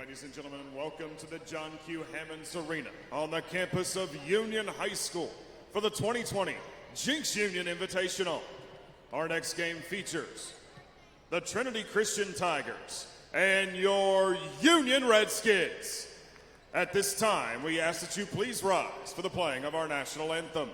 Ladies and gentlemen, welcome to the John Q. Hammonds Arena on the campus of Union High School for the 2020 Jenks Union Invitational. Our next game features the Trinity Christian Tigers and your Union Redskins. At this time, we ask that you please rise for the playing of our national anthem.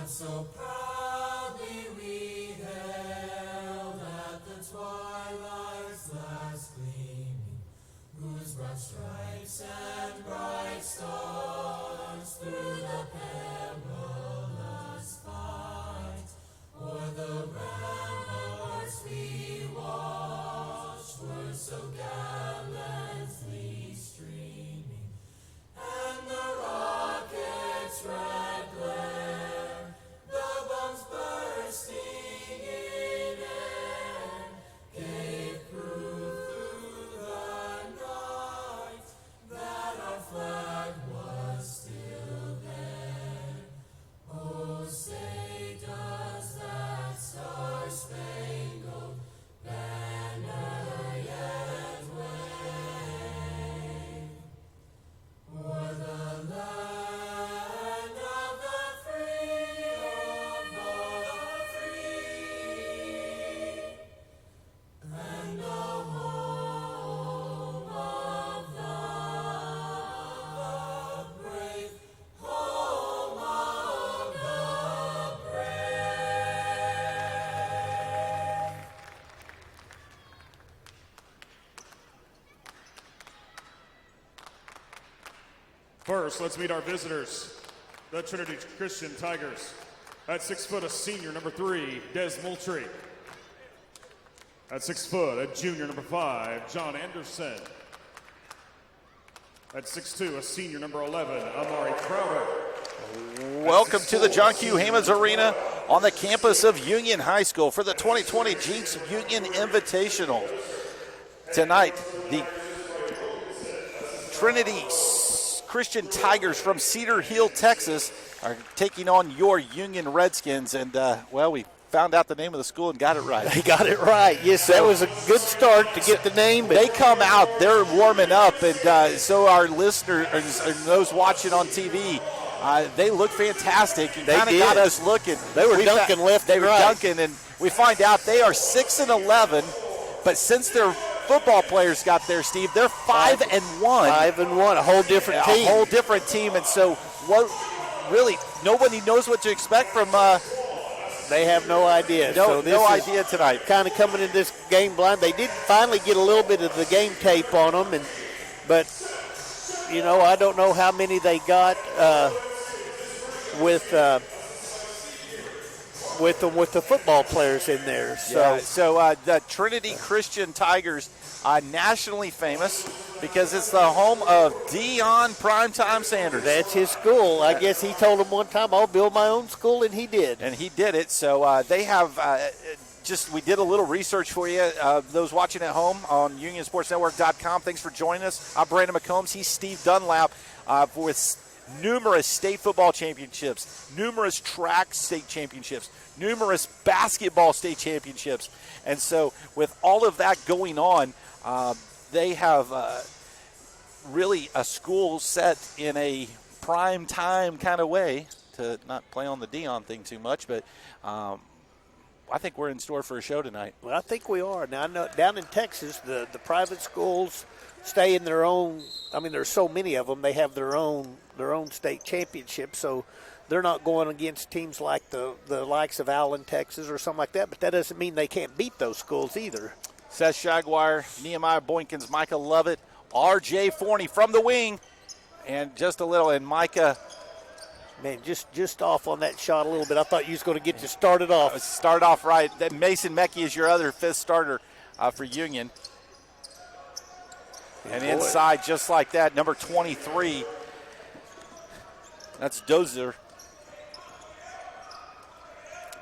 So proudly we hailed at the twilight's last gleaming, whose broad stripes and bright stars through the perilous fight o'er the ramparts we watched were so gallantly streaming, and the rocket's red glare, the bombs bursting in air, gave proof through the night that our flag was still there. Oh, say does that star-spangled banner yet wave o'er the land of the free, and the home of the brave, home of the brave. First, let's meet our visitors, the Trinity Christian Tigers. At 6 foot, a senior, number 3, Des Moultrie. At 6 foot, a junior, number 5, John Anderson. At 6'2", a senior, number 11, Amari Crowder. Welcome to the John Q. Hammonds Arena on the campus of Union High School for the 2020 Jenks Union Invitational. Tonight, the Trinity Christian Tigers from Cedar Hill, Texas, are taking on your Union Redskins. And, we found out the name of the school and got it right. They got it right. Yes, that was a good start to get the name. They come out, they're warming up, and so our listeners and those watching on TV, they look fantastic and kind of got us looking. They were dunking left They and were right. dunking, and we find out they are 6-11, but since their football players got there, Steve, they're 5-1. 5-1, a whole different team. A whole different team, and so what? Really, nobody knows what to expect from. They have no idea. No idea tonight. Kind of coming in this game blind. They did finally get a little bit of the game tape on them, but I don't know how many they got with the football players in there. So the Trinity Christian Tigers, nationally famous because it's the home of Deion Primetime Sanders. That's his school. I guess he told them one time, I'll build my own school, and he did. And he did it. So they have we did a little research for you. Those watching at home on UnionSportsNetwork.com, thanks for joining us. I'm Brandon McCombs. He's Steve Dunlap with numerous state football championships, numerous track state championships, numerous basketball state championships. And so with all of that going on, they have really a school set in a prime time kind of way, to not play on the Deion thing too much, but I think we're in store for a show tonight. Well, I think we are. Now, I know down in Texas, the private schools stay in their own. I mean, there's so many of them. They have their own state championship, so they're not going against teams like the likes of Allen, Texas, or something like that. But that doesn't mean they can't beat those schools either. Seth Shagwire, Nehemiah Boykins, Micah Lovett, R.J. Forney from the wing, and just a little, and Micah. Man, just off on that shot a little bit. I thought you was going to get to start it off. Start off right. Then Mason Meckie is your other fifth starter for Union. And inside, just like that, number 23. That's Dozier.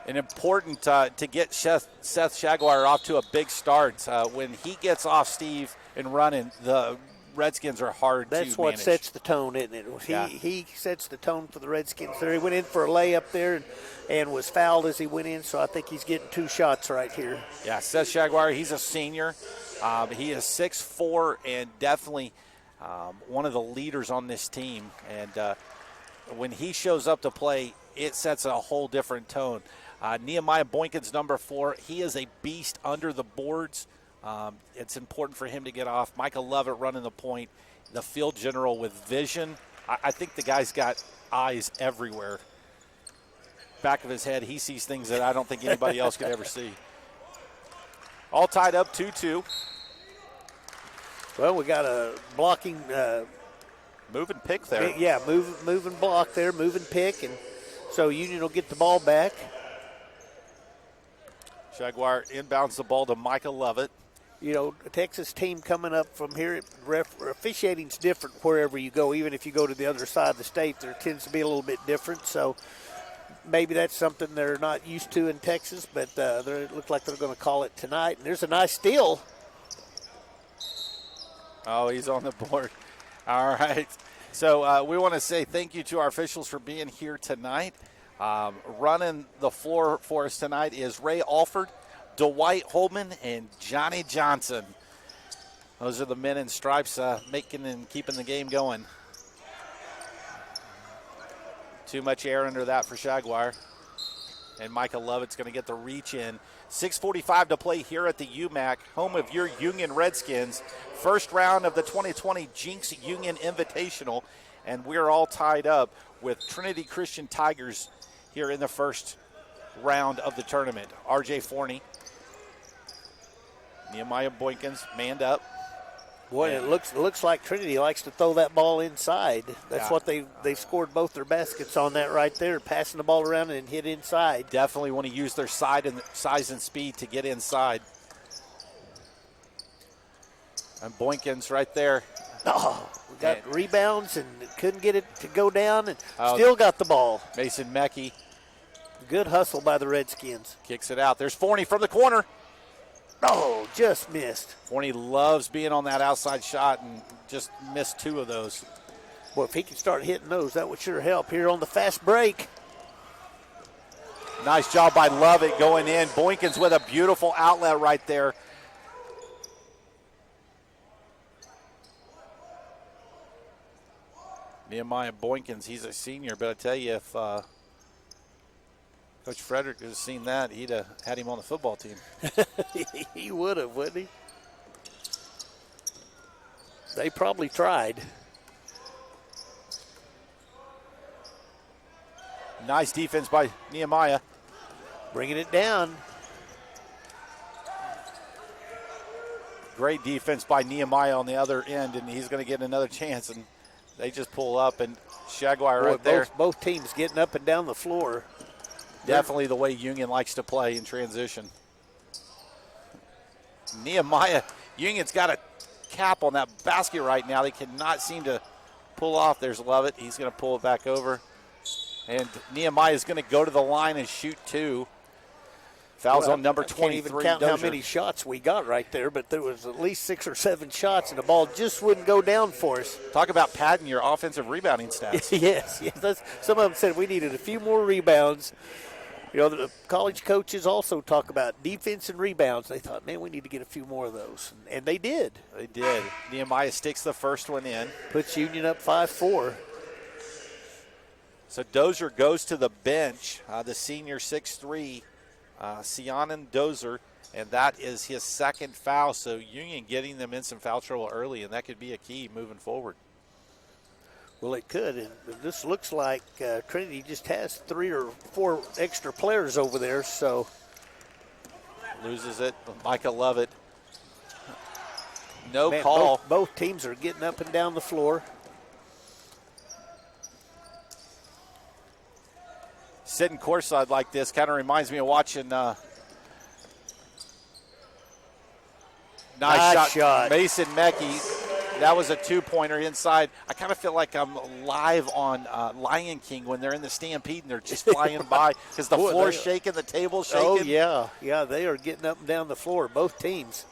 And important to get Seth Jaguar off to a big start. When he gets off, Steve, and running, the Redskins are hard to manage. That's what sets the tone, isn't it? He sets the tone for the Redskins there. He went in for a layup there and was fouled as he went in, so I think he's getting 2 shots right here. Yeah, Seth Jaguar, he's a senior. He is 6'4", and definitely one of the leaders on this team. And when he shows up to play, it sets a whole different tone. Nehemiah Boykins, number 4, he is a beast under the boards. It's important for him to get off. Micah Lovett running the point, the field general with vision. I think the guy's got eyes everywhere. Back of his head, he sees things that I don't think anybody else could ever see. All tied up 2-2. Well, we got a blocking. Move and pick there. Yeah, move and block there, move and pick. And so Union will get the ball back. Jaguar inbounds the ball to Micah Lovett. You know, a Texas team coming up from here, officiating's different wherever you go. Even if you go to the other side of the state, there tends to be a little bit different. So maybe that's something they're not used to in Texas, but it looks like they're going to call it tonight. And there's a nice steal. Oh, he's on the board. All right. So we want to say thank you to our officials for being here tonight. Running the floor for us tonight is Ray Alford, Dwight Holman, and Johnny Johnson. Those are the men in stripes making and keeping the game going. Too much air under that for Jaguar. And Micah Lovett's going to get the reach in. 6:45 to play here at the UMAC, home of your Union Redskins. First round of the 2020 Jenks Union Invitational. And we're all tied up with Trinity Christian Tigers here in the first round of the tournament. R.J. Forney. Nehemiah Boykins manned up. Boy, it looks like Trinity likes to throw that ball inside. That's what they've scored both their baskets on that right there, passing the ball around and hit inside. Definitely want to use their size and speed to get inside. And Boykins right there. Oh, we got rebounds and couldn't get it to go down and still got the ball. Mason Mackey. Good hustle by the Redskins. Kicks it out. There's Forney from the corner. Oh, just missed. Forney loves being on that outside shot and just missed 2 of those. Well, if he can start hitting those, that would sure help here on the fast break. Nice job by Lovett going in. Boykins with a beautiful outlet right there. Nehemiah Boykins, he's a senior, but I tell you, if Coach Frederick has seen that, he'd have had him on the football team. He would have, wouldn't he? They probably tried. Nice defense by Nehemiah. Bringing it down. Great defense by Nehemiah on the other end, and he's going to get another chance. And they just pull up, and Jaguar right there. Both teams getting up and down the floor. Definitely the way Union likes to play in transition. Nehemiah, Union's got a cap on that basket right now. They cannot seem to pull off. There's Lovett. He's going to pull it back over. And Nehemiah is going to go to the line and shoot 2. Fouls on number 23. I can't even count how many shots we got right there, but there was at least 6 or 7 shots, and the ball just wouldn't go down for us. Talk about padding your offensive rebounding stats. Yes. Some of them said we needed a few more rebounds. You know, the college coaches also talk about defense and rebounds. They thought, man, we need to get a few more of those. And they did. They did. Nehemiah sticks the first one in. Puts Union up 5-4. So Dozier goes to the bench, the senior 6'3", Sianen Dozier, and that is his second foul. So Union getting them in some foul trouble early, and that could be a key moving forward. Well, it could. And this looks like Trinity just has 3 or 4 extra players over there. So loses it. Micah Lovett. No man, call. Both teams are getting up and down the floor. Sitting courtside like this kind of reminds me of watching. Nice shot. Mason Mackey That was a two-pointer inside. I kind of feel like I'm live on Lion King when they're in the stampede and they're just flying by because the floor's shaking, the table's shaking. Oh, yeah. Yeah, they are getting up and down the floor, both teams.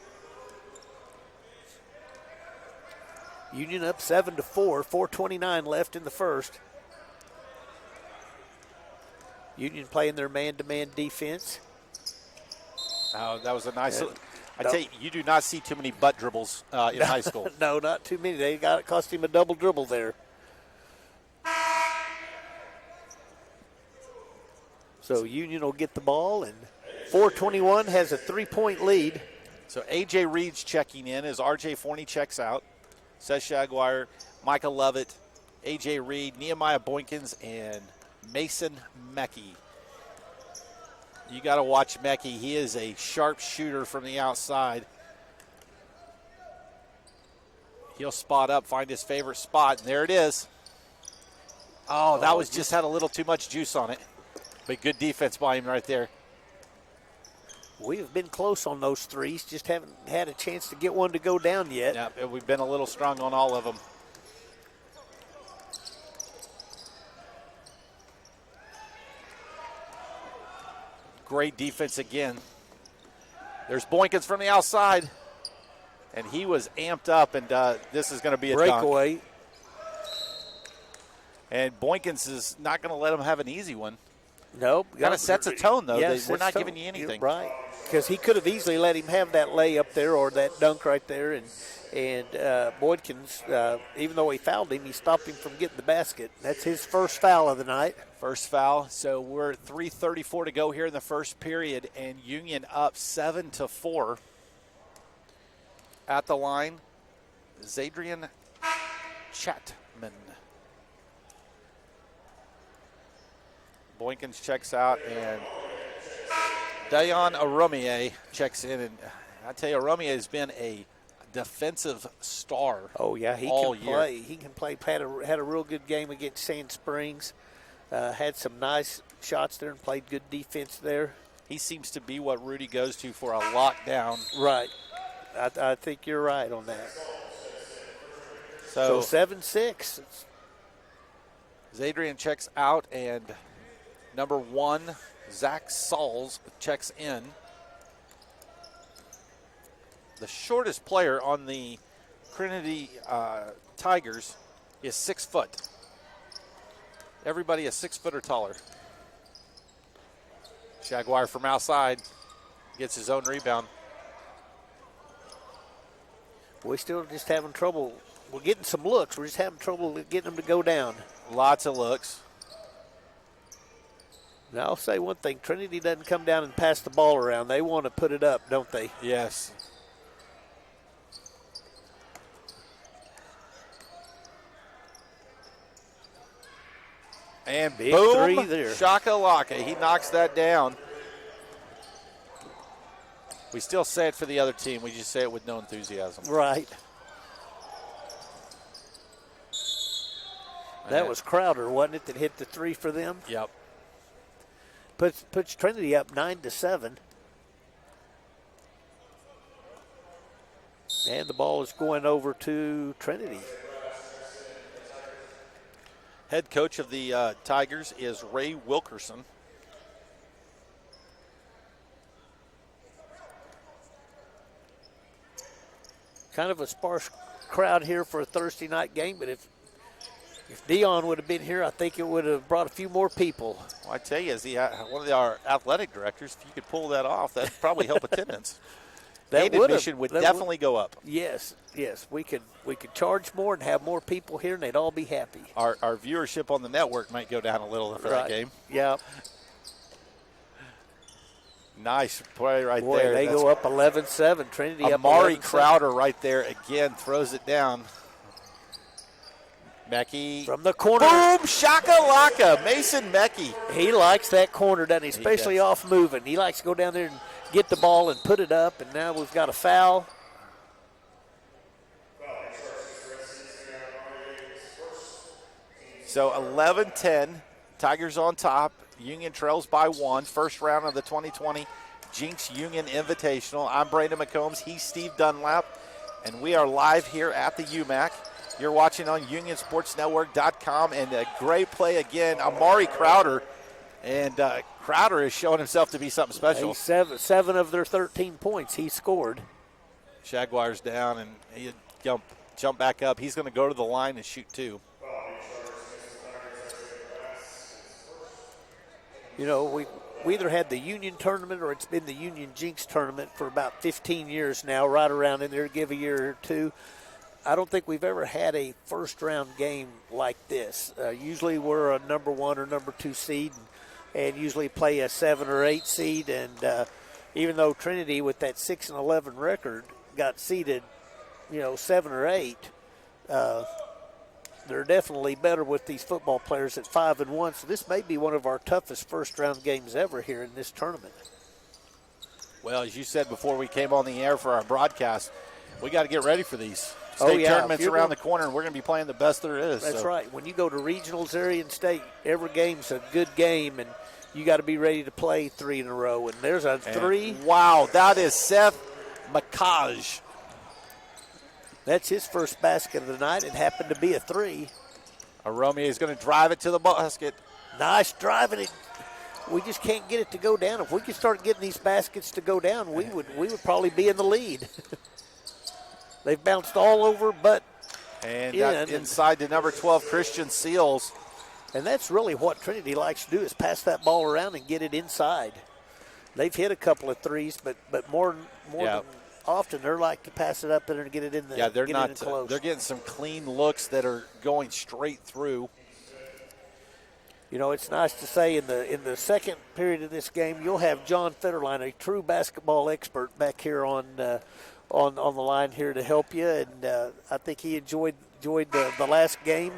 Union up 7-4, 4:29 left in the first. Union playing their man-to-man defense. Oh, that was a nice I tell you, you do not see too many butt dribbles in high school. No, not too many. They got it cost him a double dribble there. So Union will get the ball, and 4:21 has a 3-point lead. So A.J. Reed's checking in as R.J. Forney checks out. Seth Shaguire, Micah Lovett, A.J. Reed, Nehemiah Boykins, and Mason Meckie. You got to watch Meckie. He is a sharp shooter from the outside. He'll spot up, find his favorite spot, and there it is. Oh, that was just had a little too much juice on it. But good defense by him right there. We have been close on those threes, just haven't had a chance to get one to go down yet. Yeah, we've been a little strong on all of them. Great defense again. There's Boykins from the outside, and he was amped up, and this is going to be a breakaway. dunk. And Boykins is not going to let him have an easy one. Nope. Kind of sets a tone, though. Yes, we're not giving you anything. You're right, because he could have easily let him have that layup there or that dunk right there, and Boykins, even though he fouled him, he stopped him from getting the basket. That's his first foul of the night. First foul. So we're 3:34 to go here in the first period, and Union up 7-4. At the line, Zadrian Chapman. Boykins checks out, and Dayan Aromie checks in. And I tell you, Aromie has been a defensive star. Oh yeah, he all can year. play. He can play. Had a real good game against Sand Springs. Had some nice shots there and played good defense there. He seems to be what Rudy goes to for a lockdown. Right. I think you're right on that. So 7-6. Zadrian checks out, and number 1, Zach Sauls, checks in. The shortest player on the Trinity Tigers is 6 foot. Everybody is 6 foot or taller. Shaguire from outside gets his own rebound. We're still just having trouble. We're getting some looks. We're just having trouble getting them to go down. Lots of looks. Now, I'll say one thing. Trinity doesn't come down and pass the ball around. They want to put it up, don't they? Yes. And Big boom, three there. Shakalaka. He knocks that down. We still say it for the other team. We just say it with no enthusiasm. Right. That was Crowder, wasn't it, that hit the three for them? Yep. Puts Trinity up 9-7. And the ball is going over to Trinity. Head coach of the Tigers is Ray Wilkerson. Kind of a sparse crowd here for a Thursday night game, but if Dion would have been here, I think it would have brought a few more people. Well, I tell you, as one of our athletic directors, if you could pull that off, that'd probably help attendance. That admission would definitely go up. Yes, we could charge more and have more people here, and they'd all be happy. Our viewership on the network might go down a little for that game. Yeah. Nice play right Boy, there. They go up 11-7. Trinity up 11-7. Amari Crowder right there again throws it down. Meckie. From the corner. Boom, shakalaka. Mason Meckie. He likes that corner, doesn't he? Especially off moving. He likes to go down there and get the ball and put it up, and now we've got a foul. So 11-10, Tigers on top. Union trails by 1. First round of the 2020 Jenks Union Invitational. I'm Brandon McCombs. He's Steve Dunlap. and we are live here at the UMAC. You're watching on UnionSportsNetwork.com, and a great play again, Amari Crowder. And Crowder is showing himself to be something special. He's seven of their 13 points he scored. Jaguars down, and he jump back up. He's going to go to the line and shoot two. You know, we either had the Union tournament or it's been the Union Jenks tournament for about 15 years now, right around in there, give a year or two. I don't think we've ever had a first-round game like this. Usually we're a number 1 or number 2 seed and usually play a 7 or 8 seed. And even though Trinity, with that 6-11 record, got seeded, 7 or 8, they're definitely better with these football players at 5-1. So this may be one of our toughest first-round games ever here in this tournament. Well, as you said before we came on the air for our broadcast, we got to get ready for these. State tournaments around the corner, and we're going to be playing the best there is. That's right. When you go to regionals, area, and state, every game's a good game, and you got to be ready to play 3 in a row. And there's a 3. Wow, that is Seth McCaj. That's his first basket of the night. It happened to be a 3. Aromia is going to drive it to the basket. Nice driving. We just can't get it to go down. If we could start getting these baskets to go down, we would probably be in the lead. They've bounced all over, but inside to number 12, Christian Seals. And that's really what Trinity likes to do, is pass that ball around and get it inside. They've hit a couple of 3s, but more than often they're like to pass it up there and get it in the they're not close. They're getting some clean looks that are going straight through. It's nice to say in the second period of this game, you'll have John Federline, a true basketball expert, back here on the line here to help you, and I think he enjoyed the last game,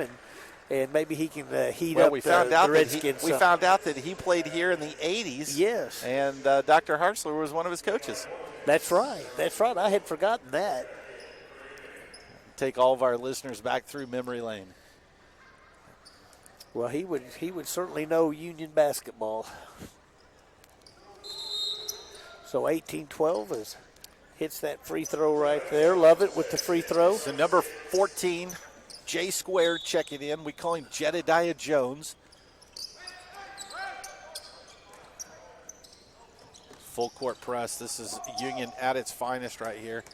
and maybe he can heat up the Redskins. We found out that he played here in the 80s. Yes. And Dr. Hartzler was one of his coaches. That's right. I had forgotten that. Take all of our listeners back through memory lane. Well, he would certainly know Union basketball. So 18-12 hits that free throw right there. Love it with the free throw. So number 14, J Squared checking in. We call him Jedediah Jones. Full court press. This is Union at its finest right here.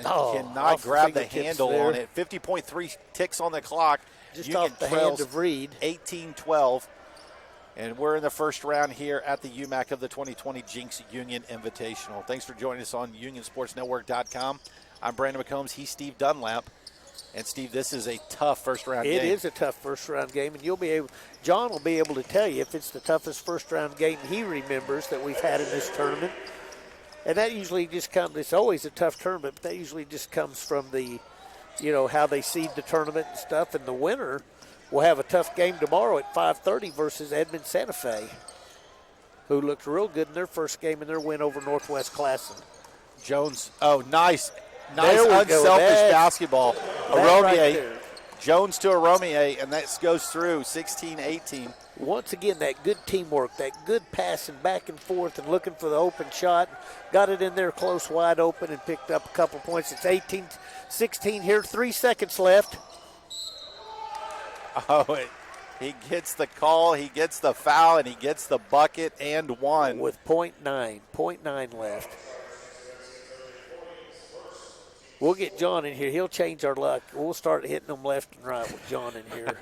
Cannot grab the handle on it. 50.3 ticks on the clock. Just Union off the hand of Reed. 18-12. And we're in the first round here at the UMAC of the 2020 Jenks Union Invitational. Thanks for joining us on UnionSportsNetwork.com. I'm Brandon McCombs. He's Steve Dunlap. And, Steve, this is a tough first-round game. It is a tough first-round game, and John will be able to tell you if it's the toughest first-round game he remembers that we've had in this tournament. And that usually just comes – it's always a tough tournament, but that usually just comes from the, how they seed the tournament and stuff. And the winner will have a tough game tomorrow at 5:30 versus Edmond Santa Fe, who looked real good in their first game in their win over Northwest Classen. Jones, nice unselfish basketball. Aromier, right Jones to Aromier, and that goes through 16-18. Once again, that good teamwork, that good passing back and forth and looking for the open shot. Got it in there close, wide open, and picked up a couple points. It's 18-16 here, 3 seconds left. He gets the call, he gets the foul, and he gets the bucket and one. With .9 left. We'll get John in here. He'll change our luck. We'll start hitting them left and right with John in here.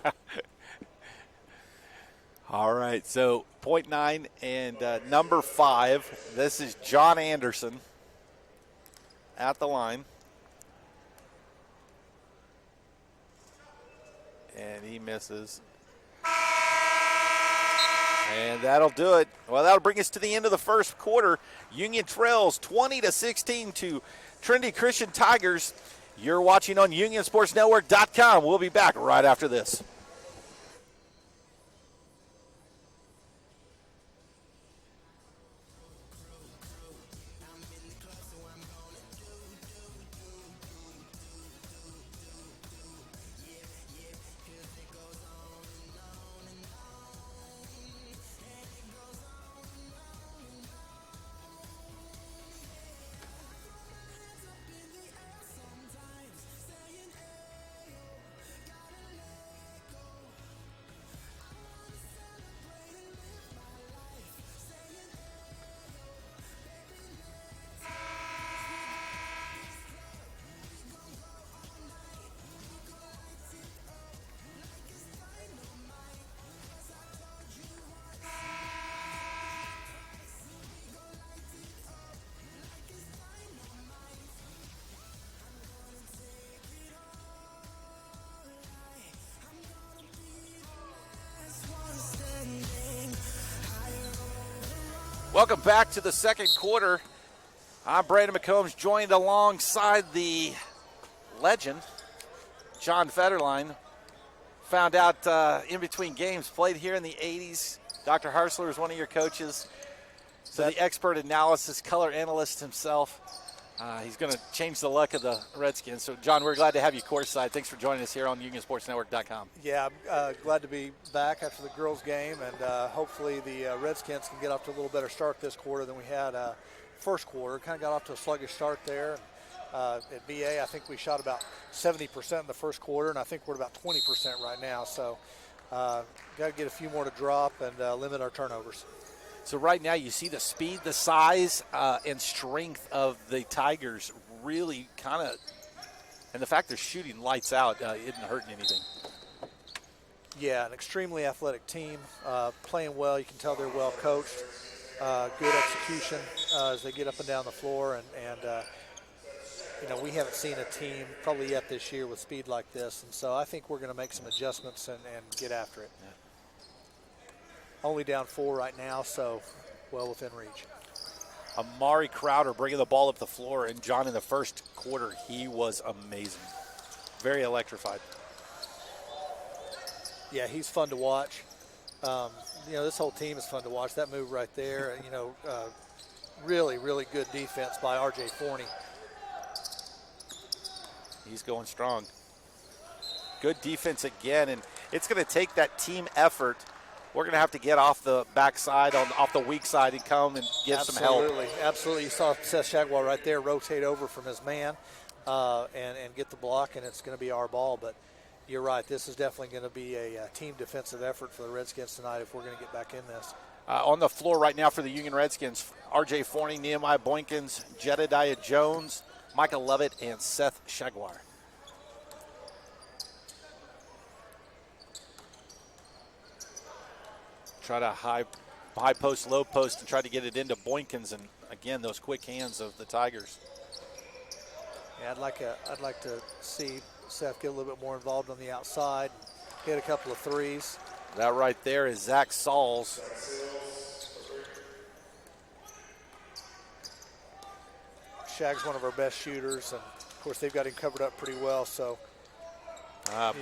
All right, so .9 and number 5. This is John Anderson at the line. And he misses. And that'll do it. Well, that'll bring us to the end of the first quarter. Union trails 20-16 to Trinity Christian Tigers. You're watching on UnionSportsNetwork.com. We'll be back right after this. Welcome back to the second quarter. I'm Brandon McCombs, joined alongside the legend, John Federline. Found out in between games, played here in the 80s. Dr. Harsler is one of your coaches. So the expert analysis, color analyst himself. He's going to change the luck of the Redskins. So, John, we're glad to have you courtside. Thanks for joining us here on UnionSportsNetwork.com. Yeah, I'm glad to be back after the girls' game, and hopefully the Redskins can get off to a little better start this quarter than we had first quarter. Kind of got off to a sluggish start there. At BA, I think we shot about 70% in the first quarter, and I think we're at about 20% right now. So, got to get a few more to drop and limit our turnovers. So right now you see the speed, the size, and strength of the Tigers really kind of, and the fact they're shooting lights out isn't hurting anything. Yeah, an extremely athletic team, playing well. You can tell they're well coached. Good execution as they get up and down the floor. And you know, we haven't seen a team probably yet this year with speed like this. And so I think we're going to make some adjustments and get after it. Yeah. Only down 4 right now, so well within reach. Amari Crowder bringing the ball up the floor, and John, in the first quarter, he was amazing. Very electrified. Yeah, he's fun to watch. You know, this whole team is fun to watch. That move right there, you know, really, really good defense by R.J. Forney. He's going strong. Good defense again, and it's going to take that team effort. We're going to have to get off the backside, off the weak side, and come and give some help. Absolutely. You saw Seth Shagwell right there rotate over from his man and get the block, and it's going to be our ball. But you're right. This is definitely going to be a team defensive effort for the Redskins tonight if we're going to get back in this. On the floor right now for the Union Redskins, R.J. Forney, Nehemiah Boykins, Jedediah Jones, Micah Lovett, and Seth Shagwell. Try to high post, low post, and try to get it into Boykins, and again, those quick hands of the Tigers. Yeah, I'd like to see Seth get a little bit more involved on the outside, hit a couple of threes. That right there is Zach Sauls. Shag's one of our best shooters, and of course they've got him covered up pretty well. So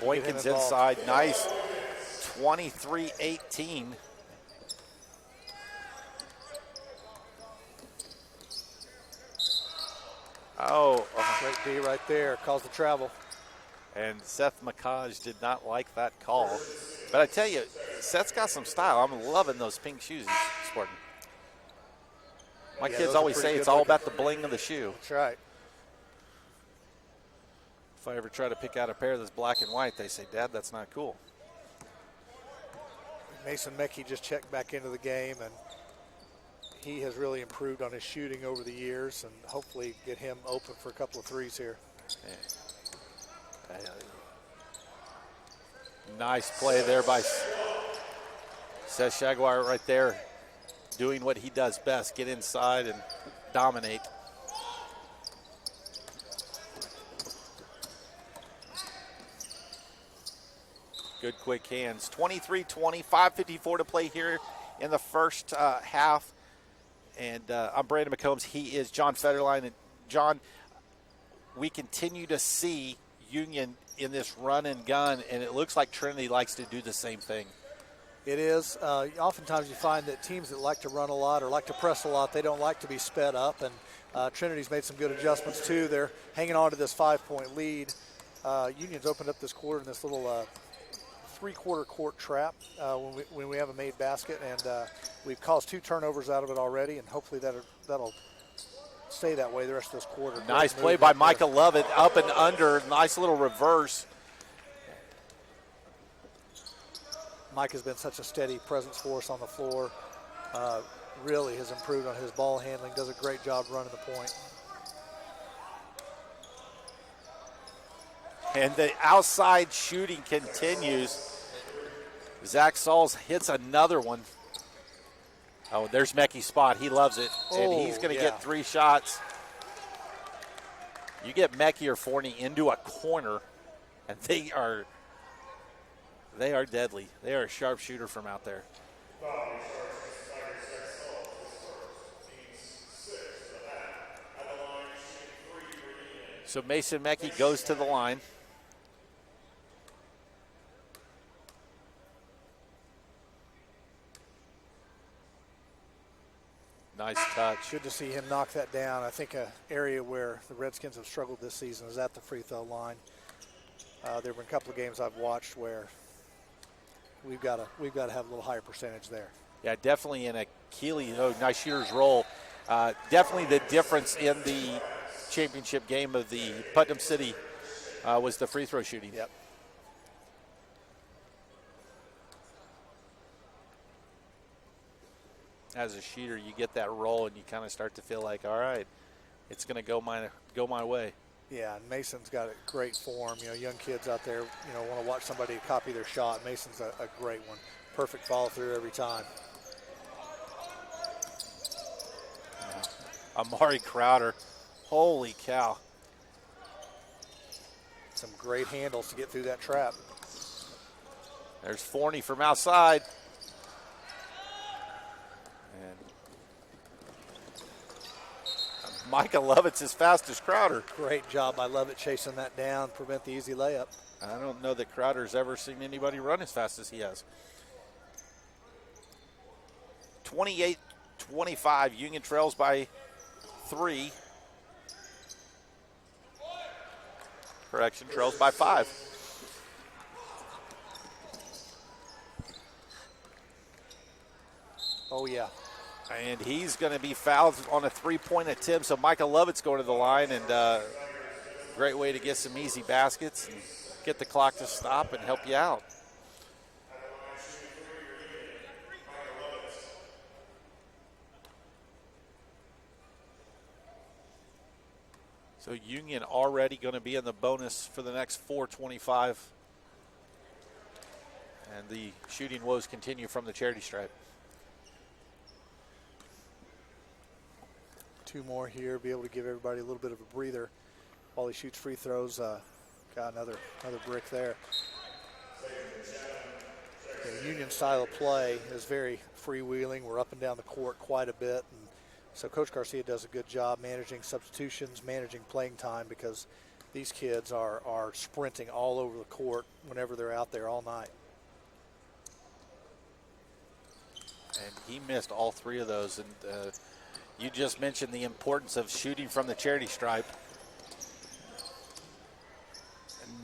Boykins inside, nice, 23-18. Oh, great D right there, calls the travel. And Seth McCodge did not like that call. But I tell you, Seth's got some style. I'm loving those pink shoes he's sporting. My kids always say it's all about the bling of the shoe. That's right. If I ever try to pick out a pair that's black and white, they say, Dad, that's not cool. Mason Meckie just checked back into the game, and he has really improved on his shooting over the years, and hopefully get him open for a couple of threes here. Nice play there by Seth Shagwell right there, doing what he does best, get inside and dominate. Good quick hands. 23-20, 5:54 to play here in the first half. And I'm Brandon McCombs. He is John Federline. And John, we continue to see Union in this run and gun, and it looks like Trinity likes to do the same thing. It is. Oftentimes you find that teams that like to run a lot or like to press a lot, they don't like to be sped up, and Trinity's made some good adjustments too. They're hanging on to this 5-point lead. Union's opened up this quarter in this little three-quarter court trap when we have a made basket, and we've caused 2 turnovers out of it already, and hopefully that'll stay that way the rest of this quarter. Nice play by Micah Lovett, up and under, nice little reverse. Mike has been such a steady presence for us on the floor. Really has improved on his ball handling, does a great job running the point. And the outside shooting continues. Zach Sauls hits another one. Oh, there's Meckie's spot. He loves it. And he's going to get 3 shots. You get Meckie or Forney into a corner, and they are deadly. They are a sharpshooter from out there. So Mason Mecke goes to the line. Nice touch. Good to see him knock that down. I think an area where the Redskins have struggled this season is at the free throw line. There have been a couple of games I've watched where we've got to have a little higher percentage there. Yeah, definitely in a Keeley, nice shooter's role. Definitely the difference in the championship game of the Putnam City was the free throw shooting. Yep. As a shooter, you get that roll and you kind of start to feel like, all right, it's going to go my way. Yeah, and Mason's got a great form. Young kids out there, want to watch somebody copy their shot. Mason's a great one. Perfect follow through every time. Amari Crowder, holy cow. Some great handles to get through that trap. There's Forney from outside. And Micah Lovitz is fast as Crowder. Great job by Lovett chasing that down, prevent the easy layup. I don't know that Crowder's ever seen anybody run as fast as he has. 28-25, Union trails by 3. Correction, trails by 5. Oh, yeah. And he's going to be fouled on a three-point attempt, so Micah Lovett's going to the line, and great way to get some easy baskets and get the clock to stop and help you out. So Union already going to be in the bonus for the next 4:25. And the shooting woes continue from the charity stripe. 2 more here, be able to give everybody a little bit of a breather while he shoots free throws. Got another brick there. The Union style of play is very freewheeling. We're up and down the court quite a bit. And so Coach Garcia does a good job managing substitutions, managing playing time, because these kids are sprinting all over the court whenever they're out there all night. And he missed all 3 of those. And you just mentioned the importance of shooting from the charity stripe.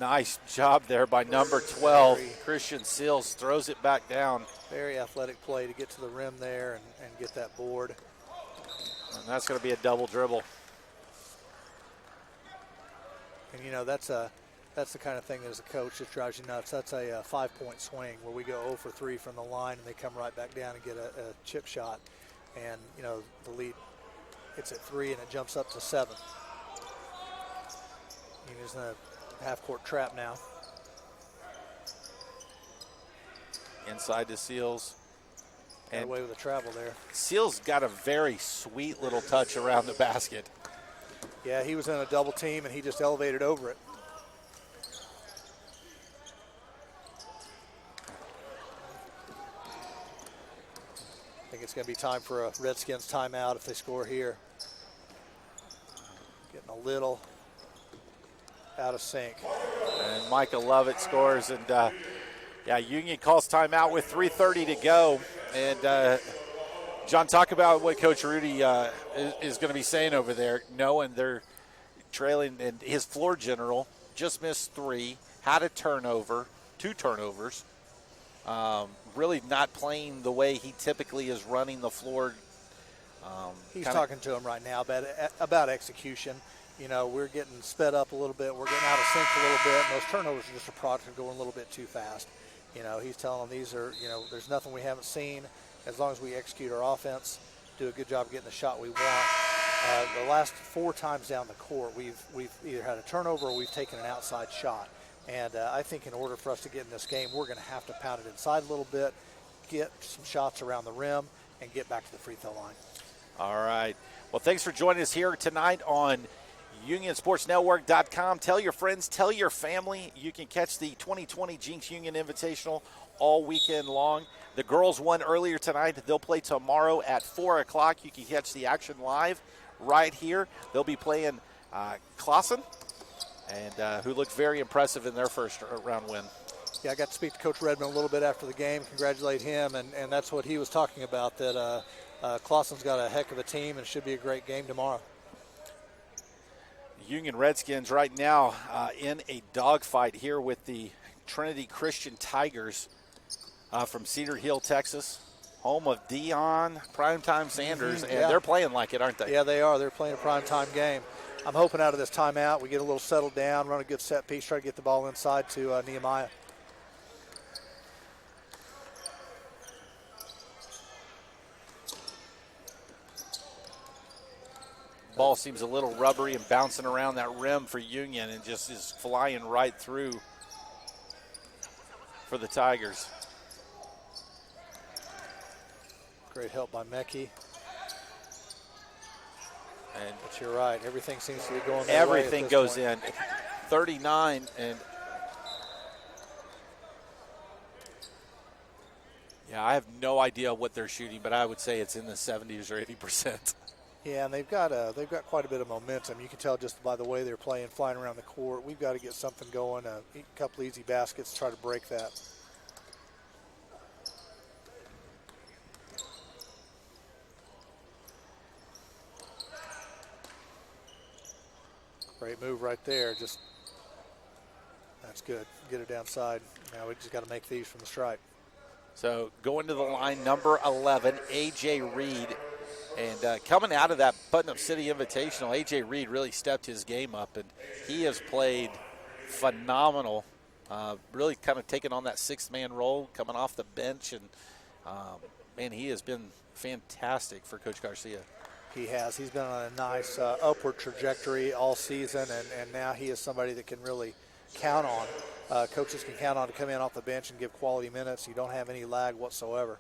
Nice job there by number 12. Christian Seals throws it back down. Very athletic play to get to the rim there and get that board. And that's going to be a double dribble. And, that's the kind of thing that as a coach that drives you nuts. That's a 5-point swing where we go 0 for 3 from the line and they come right back down and get a chip shot. And, the lead, it's at 3 and it jumps up to 7. Union's in a half-court trap now. Inside to Seals. Got away with the travel there. Seals got a very sweet little touch around the basket. Yeah, he was in a double team and he just elevated over it. I think it's going to be time for a Redskins timeout if they score here. Getting a little out of sync. And Micah Lovett scores, and Union calls timeout with 3:30 to go. And John, talk about what Coach Rudy is going to be saying over there, knowing they're trailing, and his floor general just missed 3, had a turnover, 2 turnovers. Really not playing the way he typically is running the floor. He's talking to him right now about execution. We're getting sped up a little bit. We're getting out of sync a little bit. And those turnovers are just a product of going a little bit too fast. He's telling them these are, there's nothing we haven't seen. As long as we execute our offense, do a good job of getting the shot we want. The last 4 times down the court, we've either had a turnover or we've taken an outside shot. And I think in order for us to get in this game, we're going to have to pound it inside a little bit, get some shots around the rim, and get back to the free throw line. All right. Well, thanks for joining us here tonight on UnionSportsNetwork.com. Tell your friends, tell your family. You can catch the 2020 Jenks Union Invitational all weekend long. The girls won earlier tonight. They'll play tomorrow at 4 o'clock. You can catch the action live right here. They'll be playing Clausen. and who looked very impressive in their first round win. Yeah, I got to speak to Coach Redmond a little bit after the game, congratulate him, and that's what he was talking about, that Clawson's got a heck of a team and should be a great game tomorrow. Union Redskins right now in a dogfight here with the Trinity Christian Tigers from Cedar Hill, Texas, home of Deion Primetime Sanders, and they're playing like it, aren't they? Yeah, they are. They're playing a primetime game. I'm hoping out of this timeout we get a little settled down, run a good set piece, try to get the ball inside to Nehemiah. Ball seems a little rubbery and bouncing around that rim for Union and just is flying right through for the Tigers. Great help by Mekhi. And but you're right, everything seems to be going their way everything goes in. 39 and yeah, I have no idea what they're shooting, but I would say it's in the 70s or 80%. Yeah, and they've got quite a bit of momentum. You can tell just by the way they're playing, flying around the court. We've got to get something going, a couple easy baskets, try to break that. Great move right there. Just that's good. Get it downside. Now we just got to make these from the stripe. So going to the line, number 11, A.J. Reed. And coming out of that Putnam City Invitational, A.J. Reed really stepped his game up, and he has played phenomenal, really kind of taken on that sixth-man role, coming off the bench. And, man, he has been fantastic for Coach Garcia. He has. He's been on a nice upward trajectory all season, and now he is somebody that can really count on. Coaches can count on to come in off the bench and give quality minutes. You don't have any lag whatsoever.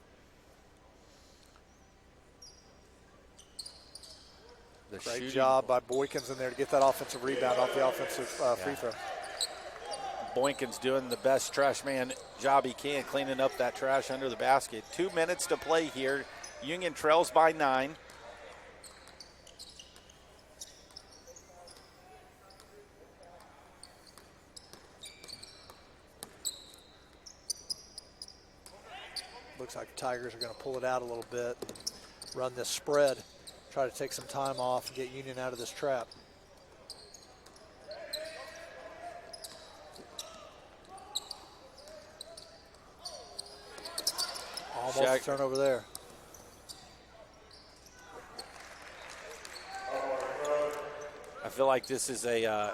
Great job by Boykins in there to get that offensive rebound off the offensive free throw. Boykins doing the best trash man job he can, cleaning up that trash under the basket. 2 minutes to play here. Union trails by 9. Looks like the Tigers are going to pull it out a little bit, run this spread, try to take some time off and get Union out of this trap. Almost a turnover there. I feel like this is a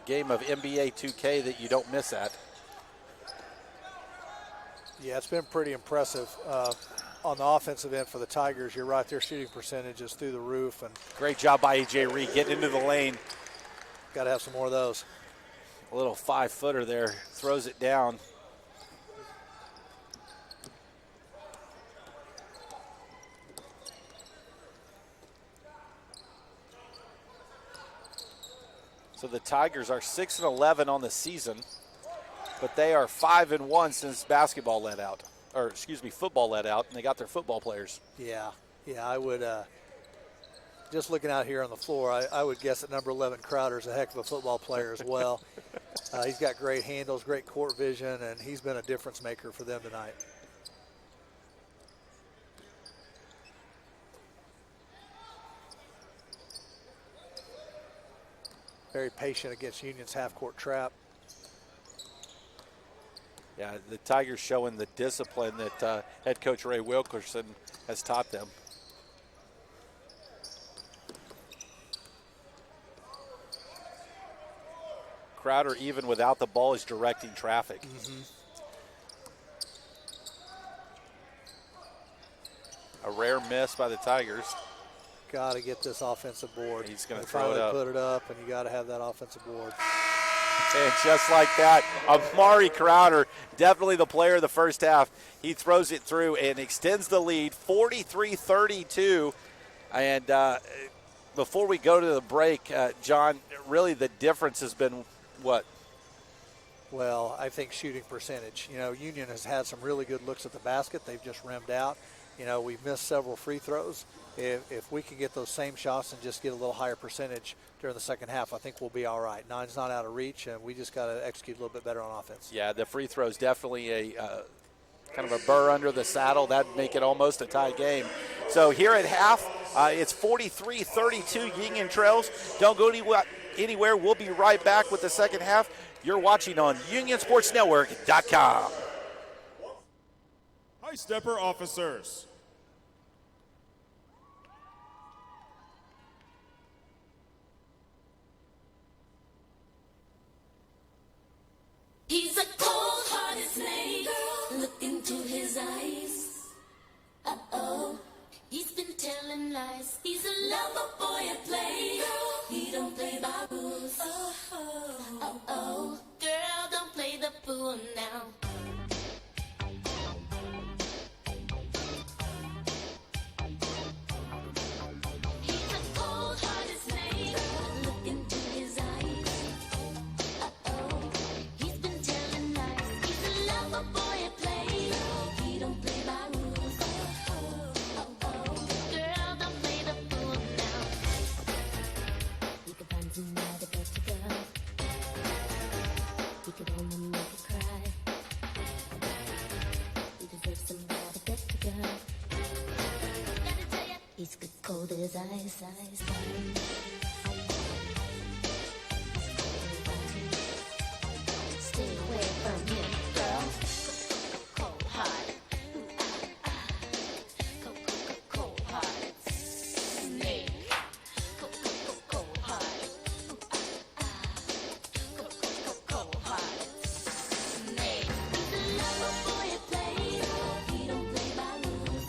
game of NBA 2K that you don't miss at. Yeah, it's been pretty impressive on the offensive end for the Tigers. You're right, their shooting percentage is through the roof. And great job by A.J. Reed getting into the lane. Got to have some more of those. A little 5-footer there, throws it down. So the Tigers are 6-11 on the season, but they are 5-1 since basketball let out, or excuse me, football let out, and they got their football players. Yeah, I would, just looking out here on the floor, I would guess that number 11 Crowder's a heck of a football player as well. He's got great handles, great court vision, and he's been a difference maker for them tonight. Very patient against Union's half-court trap. Yeah, the Tigers showing the discipline that head coach Ray Wilkerson has taught them. Crowder, even without the ball, is directing traffic. A rare miss by the Tigers. Got to get this offensive board. He's going to throw it up. Put it up, and you got to have that offensive board. And just like that, Amari Crowder, definitely the player of the first half. He throws it through and extends the lead, 43-32. And before we go to the break, John, really the difference has been what? Well, I think shooting percentage. You know, Union has had some really good looks at the basket. They've just rimmed out. we've missed several free throws. If we can get those same shots and just get a little higher percentage during the second half, I think we'll be all right. 9's not out of reach, and we just got to execute a little bit better on offense. Yeah, the free throw is definitely a kind of a burr under the saddle. That'd make it almost a tie game. So here at half, it's 43-32. Union trails. Don't go anywhere. We'll be right back with the second half. You're watching on UnionSportsNetwork.com. High stepper officers. He's a cold-hearted snake. Look into his eyes. Uh-oh, he's been telling lies. He's a lover boy at play. He don't play by rules. Uh-oh, girl, don't play the fool now. He's a cold-hearted snake. Look into his eyes. Uh-oh, he's been telling lies. He's a lover boy at play. He don't play by rules. Uh-oh, girl, don't play the fool now. You can find another better girl. You could only make her cry. You deserve somebody better girl. Gotta tell ya, he's good cold as ice. Stay away from him, girl. Cold hearted. Cold hearted. Snake. Cold hearted. Cold hearted. Snake. He's a lover boy at play. He don't play by rules.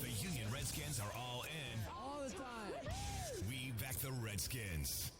The Union Redskins are all in. All the time. We back the Redskins.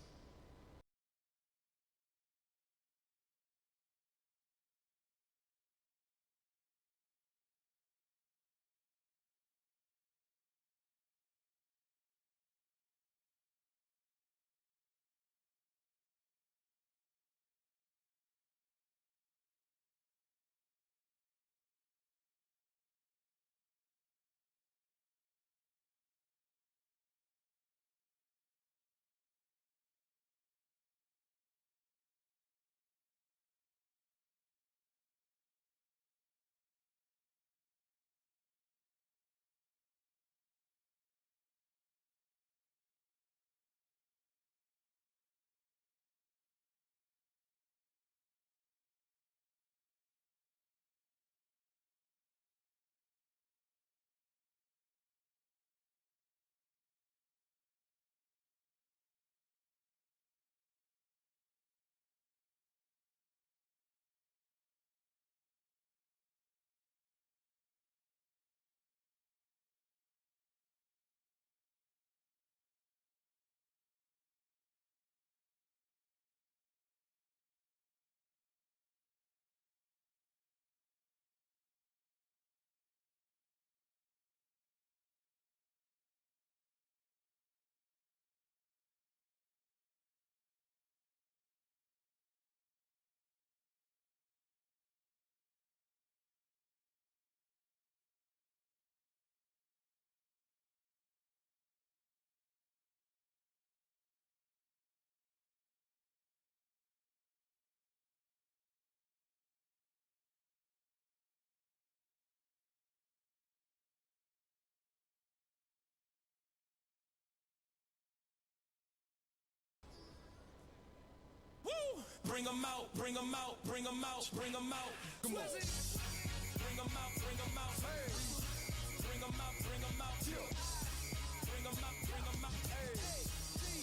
bring 'em out, bring 'em out, bring 'em out, bring 'em out. Come on. Bring 'em out, bring 'em out. Hey. Bring 'em out, bring 'em out. Bring 'em out, bring 'em out. Hey.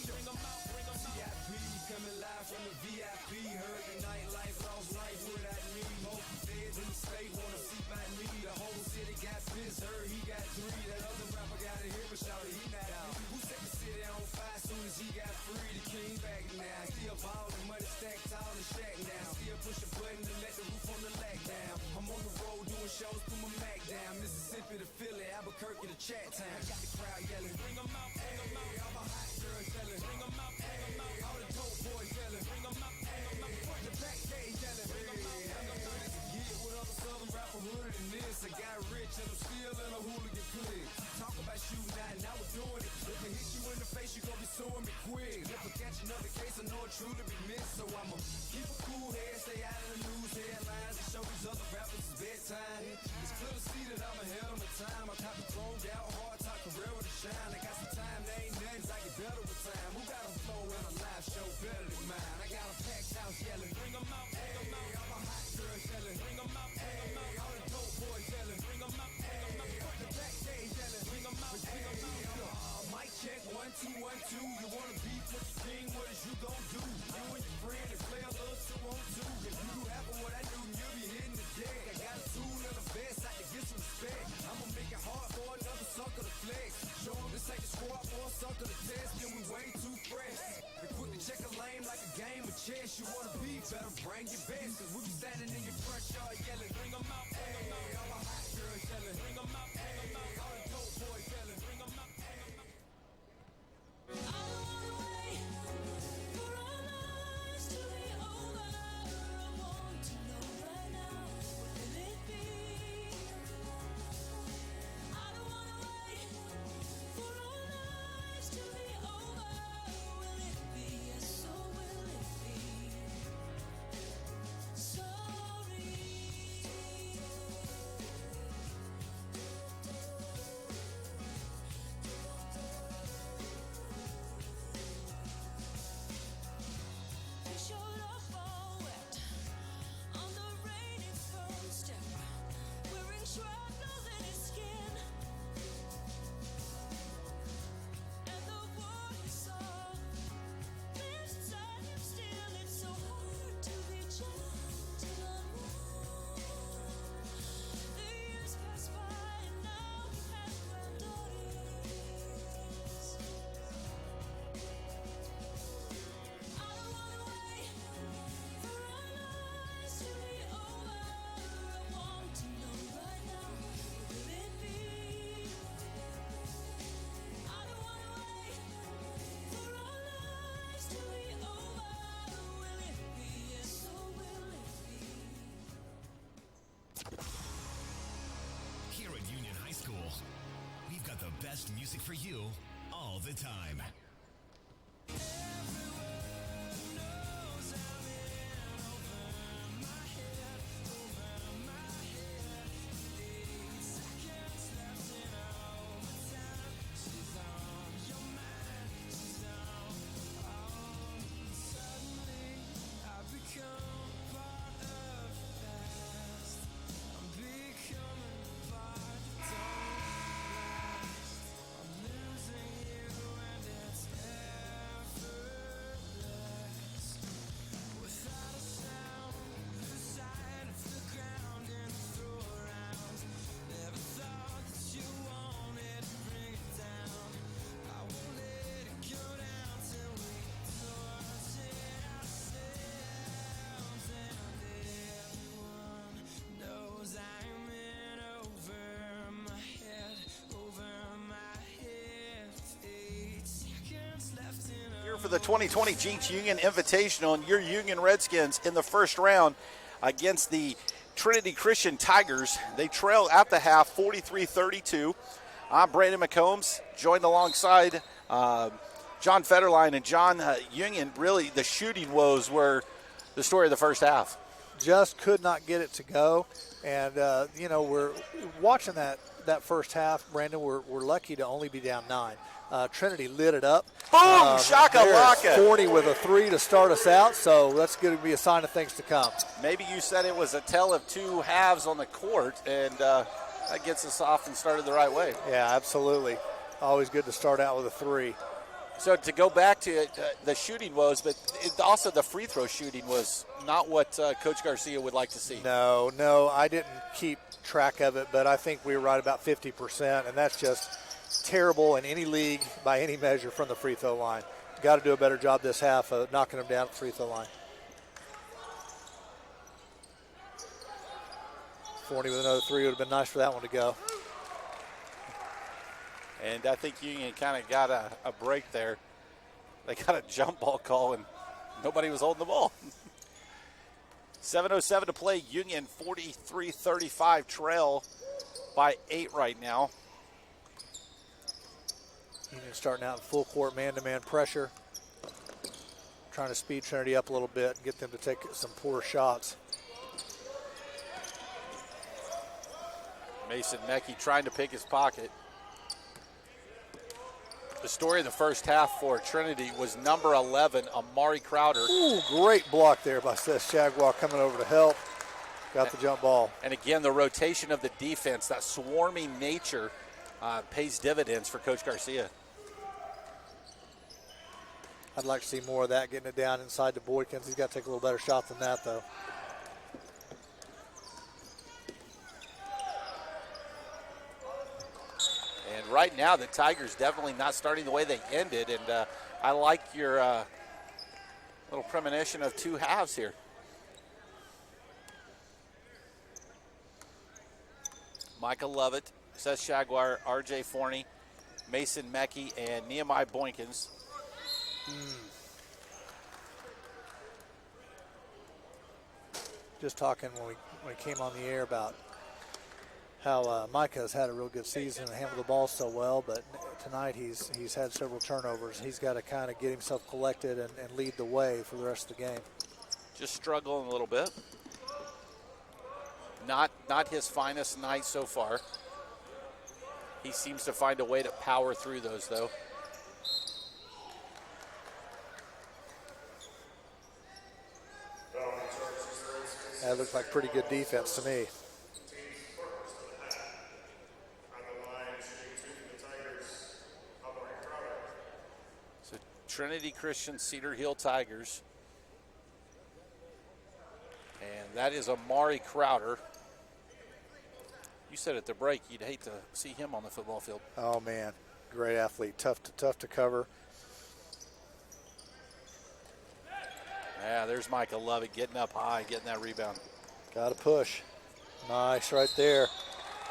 Bring 'em out, bring 'em out. VIP coming live from the VIP. Heard the nightlife, lost life without me. Most feds in the state wanna see by me. The whole city got pissed, heard he got 3. That other rapper got a hit, but shouted he not out. Who set the city on fire soon as he got free? The king back now. Still ballin', money stacked tall and shack now. Still push a button to let the roof on the lag down. I'm on the road doing shows, put my Mac down. Mississippi to Philly, Albuquerque to Chat Town. I got the crowd yelling, bring 'em out, bring 'em out. All my hot girls yelling, bring 'em out, bring 'em out. All the dope boys yelling, bring 'em out, bring 'em out. Front the backstage yelling, bring 'em out, bring 'em out. Yeah, what other southern rapper hooded than this? I got rich and I'm still in a hooligan clique. Talk about shooting out and I was doing it. If I hit you in the face, you gon' be suing me quick. If I catch another case, I know it truly be missed. So I'ma keep a cool head, stay out of the news headlines, and show these other rappers it's bedtime. It's clear to see that I'm ahead of my time. I'm top of thrown out, hard talk, career with a shine. I got some time, they ain't nothing, I get better with time. Who got a flow and a live show better than mine? I got a packed house yelling, bring 'em out, bring 'em out. All my hot girls yelling, bring 'em out, bring 'em out. All the dope boys yelling, bring 'em out, bring 'em out. Front the backstage yelling, bring 'em out, bring 'em out. Mic check, 1 2 1 2. You wanna beef with the king? What is you gon' do? You and your friend and play a little 2 on 2. If you do half of what I do, you'll be hitting the deck. I got a tool and a vest, I can get some respect. I'ma make it hard for another sucker to flex. Show 'em this ain't the squad for a sucker to test. Then we way too fresh. They quick to check a lane like a game of chess. You wanna beef, better bring your best. Cause we be standing in your front yard yelling, bring 'em out, bring 'em out. All my hot girls yelling, bring 'em out, bring 'em out. All the dope boys yelling, bring 'em out, bring 'em out. I don't wanna wait for our lives to be over. I want to know right now, will it be? I don't wanna wait for our lives to be over. Will it be? Yes, so will it be? Sorry. They showed up all wet on the rainy front step, wearing shrapnel in his skin. And the war he saw lives inside him still. It's so hard to be gentle and warm. The years pass by and now he has granddaughters. I don't wanna wait for our lives to be over. I want to know right now, will it be? I don't wanna wait for our lives to be over. Will it be? Yes, so will it be? Here at Union High School, we've got the best music for you all the time. Here for the 2020 Jenks Union Invitational, and your Union Redskins in the first round against the Trinity Christian Tigers. They trail at the half 43-32. I'm Brandon McCombs, joined alongside John Federline. And John, Union, really the shooting woes were the story of the first half. just could not get it to go. And, we're watching that first half, Brandon. We're lucky to only be down 9. Trinity lit it up. Boom, shakalaka. 40 with a 3 to start us out, so that's going to be a sign of things to come. Maybe you said it was a tale of two halves on the court, and that gets us off and started the right way. Yeah, absolutely. Always good to start out with a 3. So to go back to the shooting woes, but also the free throw shooting was not what Coach Garcia would like to see. No, I didn't keep track of it, but I think we were right about 50%, and that's just terrible in any league by any measure from the free throw line. Got to do a better job this half of knocking them down at the free throw line. 40 with another 3 would have been nice for that one to go. And I think Union kind of got a break there. They got a jump ball call, and nobody was holding the ball. 7:07 to play. Union 43-35 trail by 8 right now. Union starting out in full court man-to-man pressure. Trying to speed Trinity up a little bit and get them to take some poor shots. Mason Meckie trying to pick his pocket. The story of the first half for Trinity was number 11, Amari Crowder. Ooh, great block there by Seth Shagwell coming over to help. Got the jump ball. And again, the rotation of the defense, that swarming nature, pays dividends for Coach Garcia. I'd like to see more of that, getting it down inside to Boykins. He's got to take a little better shot than that, though. And right now, the Tigers definitely not starting the way they ended, and I like your little premonition of 2 halves here. Micah Lovett, Seth Shagwire, R.J. Forney, Mason Meckie, and Nehemiah Boykins. Just talking when we came on the air about how Micah has had a real good season and handled the ball so well, but tonight he's had several turnovers. He's got to kind of get himself collected and lead the way for the rest of the game. Just struggling a little bit. Not his finest night so far. He seems to find a way to power through those, though. That looked like pretty good defense to me. So Trinity Christian Cedar Hill Tigers. And that is Amari Crowder. You said at the break you'd hate to see him on the football field. Oh man, great athlete, tough to cover. Yeah, there's Micah Lovett getting up high, getting that rebound. Got to push. Nice right there.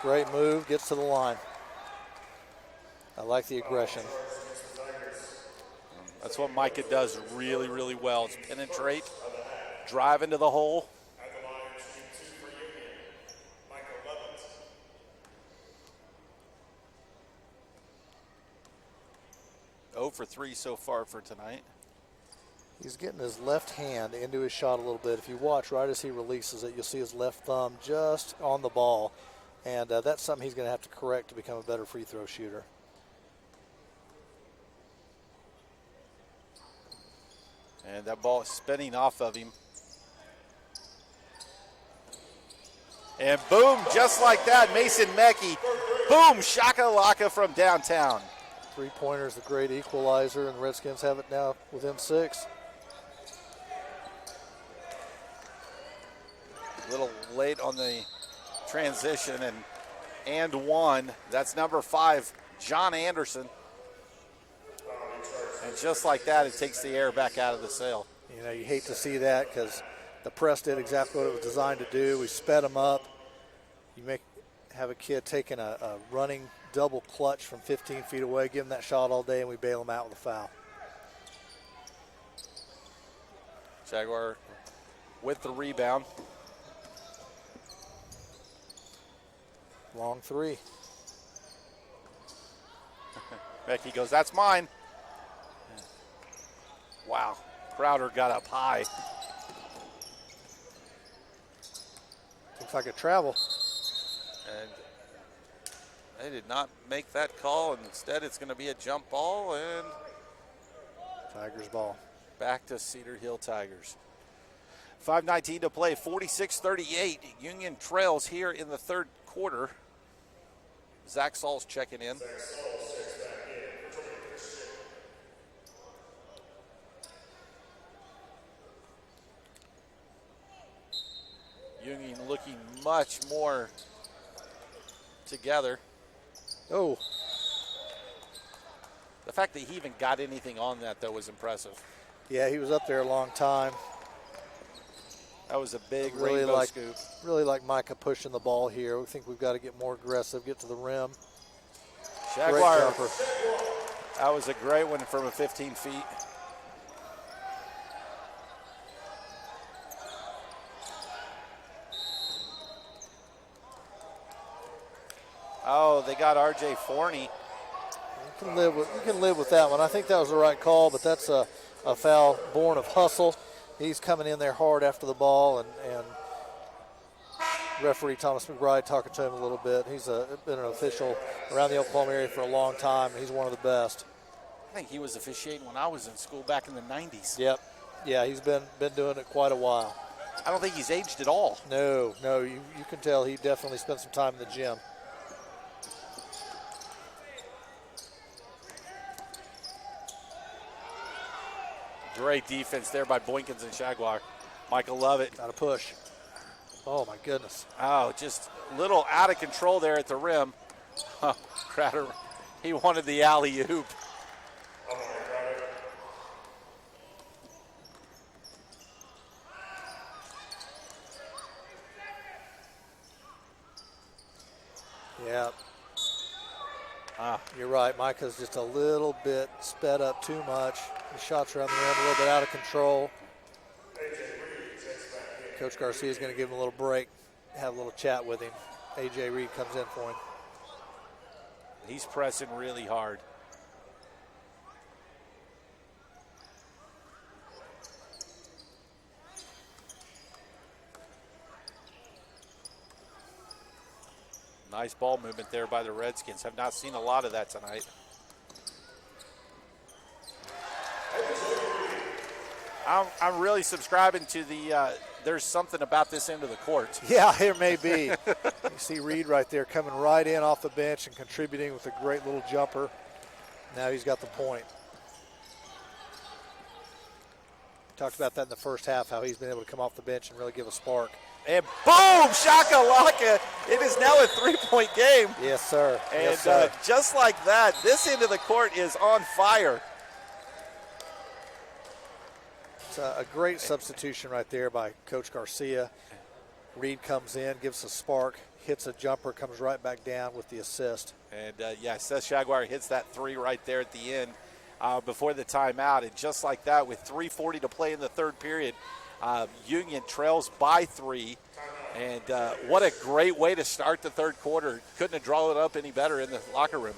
Great move, gets to the line. I like the aggression. That's what Micah does really, really well. It's penetrate, drive into the hole. For 3 so far for tonight. He's getting his left hand into his shot a little bit. If you watch right as he releases it, you'll see his left thumb just on the ball. And that's something he's going to have to correct to become a better free throw shooter. And that ball is spinning off of him. And boom, just like that, Mason Meckie. Boom, shakalaka from downtown. 3-pointer's the great equalizer, and the Redskins have it now within 6. A little late on the transition, and 1. That's number 5, John Anderson. And just like that, it takes the air back out of the sail. You know, you hate to see that because the press did exactly what it was designed to do. We sped them up. You have a kid taking a running double clutch from 15 feet away, give him that shot all day, and we bail him out with a foul. Jaguar with the rebound. Long 3. Meckie goes, that's mine. Wow, Crowder got up high. Looks like a travel. And they did not make that call. And instead, it's going to be a jump ball and Tigers ball. back to Cedar Hill Tigers. 5:19 to play, 46-38. Union trails here in the third quarter. Zach Saul's checking in. Union looking much more together. Oh, The fact that he even got anything on that, though, was impressive. yeah, he was up there a long time. That was a big Really rainbow like- scoop. Really like Micah pushing the ball here. We think we've got to get more aggressive, get to the rim. Great Jaguar, jumper. that was a great one from a 15 feet. Oh, they got R.J. Forney. You can live with that one. I think that was the right call, but that's a foul born of hustle. He's coming in there hard after the ball, and referee Thomas McBride talking to him a little bit. He's been an official around the Oklahoma area for a long time. He's one of the best. I think he was officiating when I was in school back in the 90s. Yep. Yeah, he's been doing it quite a while. I don't think he's aged at all. No, you can tell he definitely spent some time in the gym. Great defense there by Boykins and Jaguar. Michael Lovett. Got to push. Oh, my goodness. Oh, just a little out of control there at the rim. Oh, Crowder, he wanted the alley-oop. Yeah. You're right. Micah's just a little bit sped up too much. The shots around the rim a little bit out of control. Coach Garcia is going to give him a little break, have a little chat with him. A.J. Reed comes in for him. He's pressing really hard. Nice ball movement there by the Redskins. Have not seen a lot of that tonight. I'm really subscribing to the there's something about this end of the court. Yeah, there may be. You see Reed right there coming right in off the bench and contributing with a great little jumper. Now he's got the point. Talked about that in the first half, how he's been able to come off the bench and really give a spark. And boom, shakalaka. It is now a three-point game. Yes, sir. And Yes, sir. just like that, this end of the court is on fire. It's a great substitution right there by Coach Garcia. Reed comes in, gives a spark, hits a jumper, comes right back down with the assist. And, Seth Jaguar hits that three right there at the end before the timeout. And just like that, with 3:40 to play in the third period, Union trails by 3. And what a great way to start the third quarter. Couldn't have drawn it up any better in the locker room.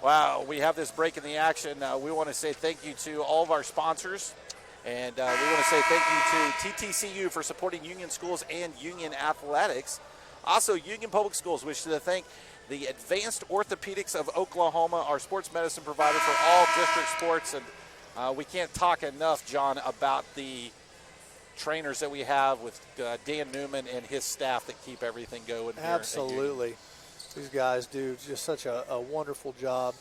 Wow, we have this break in the action. We want to say thank you to all of our sponsors. And we want to say thank you to TTCU for supporting Union Schools and Union Athletics. Also, Union Public Schools wish to thank the Advanced Orthopedics of Oklahoma, our sports medicine provider for all district sports. And we can't talk enough, John, about the trainers that we have with Dan Newman and his staff that keep everything going here. Absolutely. These guys do just such a wonderful job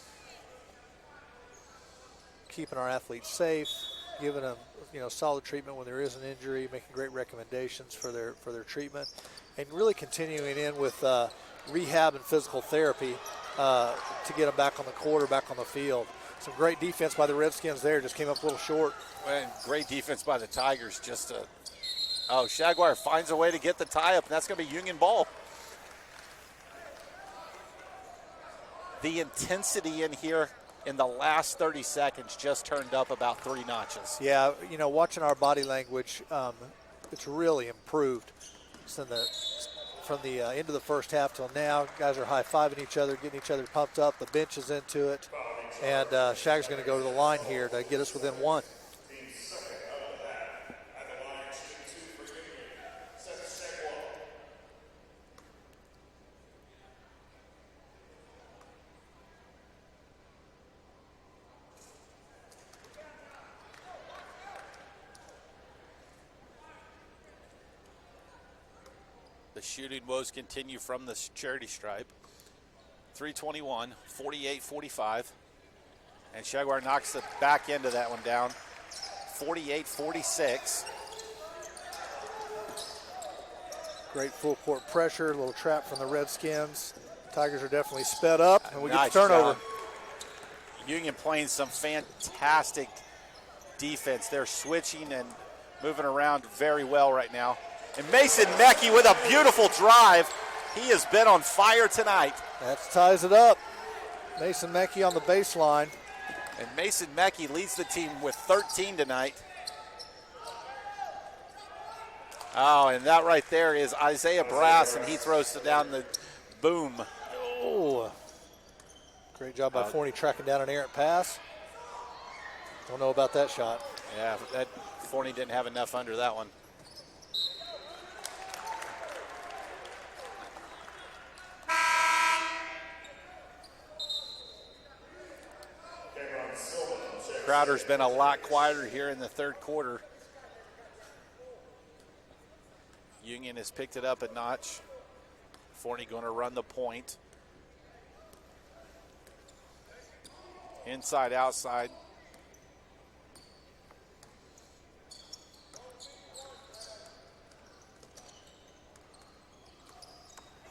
keeping our athletes safe, giving them solid treatment when there is an injury, making great recommendations for their treatment, and really continuing in with rehab and physical therapy to get them back on the court or back on the field. Some great defense by the Redskins there, just came up a little short. And great defense by the Tigers. Jaguar finds a way to get the tie-up, and that's going to be Union ball. The intensity in here in the last 30 seconds just turned up about 3 notches. Yeah, watching our body language, it's really improved from the end of the first half till now. Guys are high-fiving each other, getting each other pumped up. The bench is into it. And Shag's going to go to the line here to get us within one. The shooting woes continue from the charity stripe. 3:21, 48-45. And Jaguar knocks the back end of that one down. 48-46. Great full court pressure, a little trap from the Redskins. Tigers are definitely sped up, and we Nice get the turnover. job. Union playing some fantastic defense. They're switching and moving around very well right now. And Mason Mackey with a beautiful drive. He has been on fire tonight. That ties it up. Mason Mackey on the baseline. And Mason Mackey leads the team with 13 tonight. Oh, and that right there is Isaiah Brass, and he throws it down the boom. Oh, great job by Forney tracking down an errant pass. Don't know about that shot. Yeah, that Forney didn't have enough under that one. Crowder's been a lot quieter here in the third quarter. Union has picked it up a notch. Forney going to run the point. Inside, outside.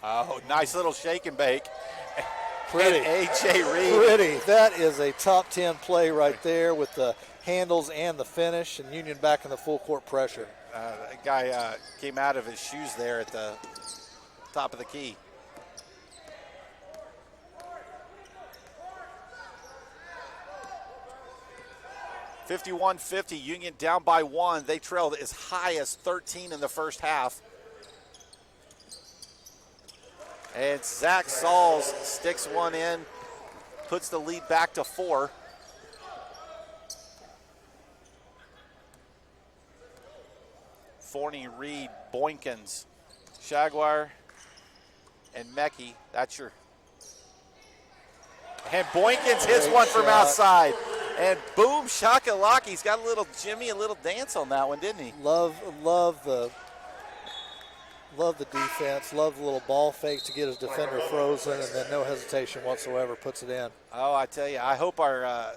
Oh, nice little shake and bake. Pretty. A.J. Reed. Pretty. That is a top 10 play right there with the handles and the finish, and Union back in the full court pressure. That guy came out of his shoes there at the top of the key. (51-50), Union down by one. They trailed as high as 13 in the first half. And Zach Sauls sticks one in, puts the lead back to 4. Forney, Reed, Boykins, Jaguar, and Mecki. That's your. And Boykins hits Great one from shot. outside. And boom, shakalaka. He's got a little Jimmy, a little dance on that one, didn't he? Love the defense. Love the little ball fake to get his defender frozen, and then no hesitation whatsoever puts it in. Oh, I tell you, I hope our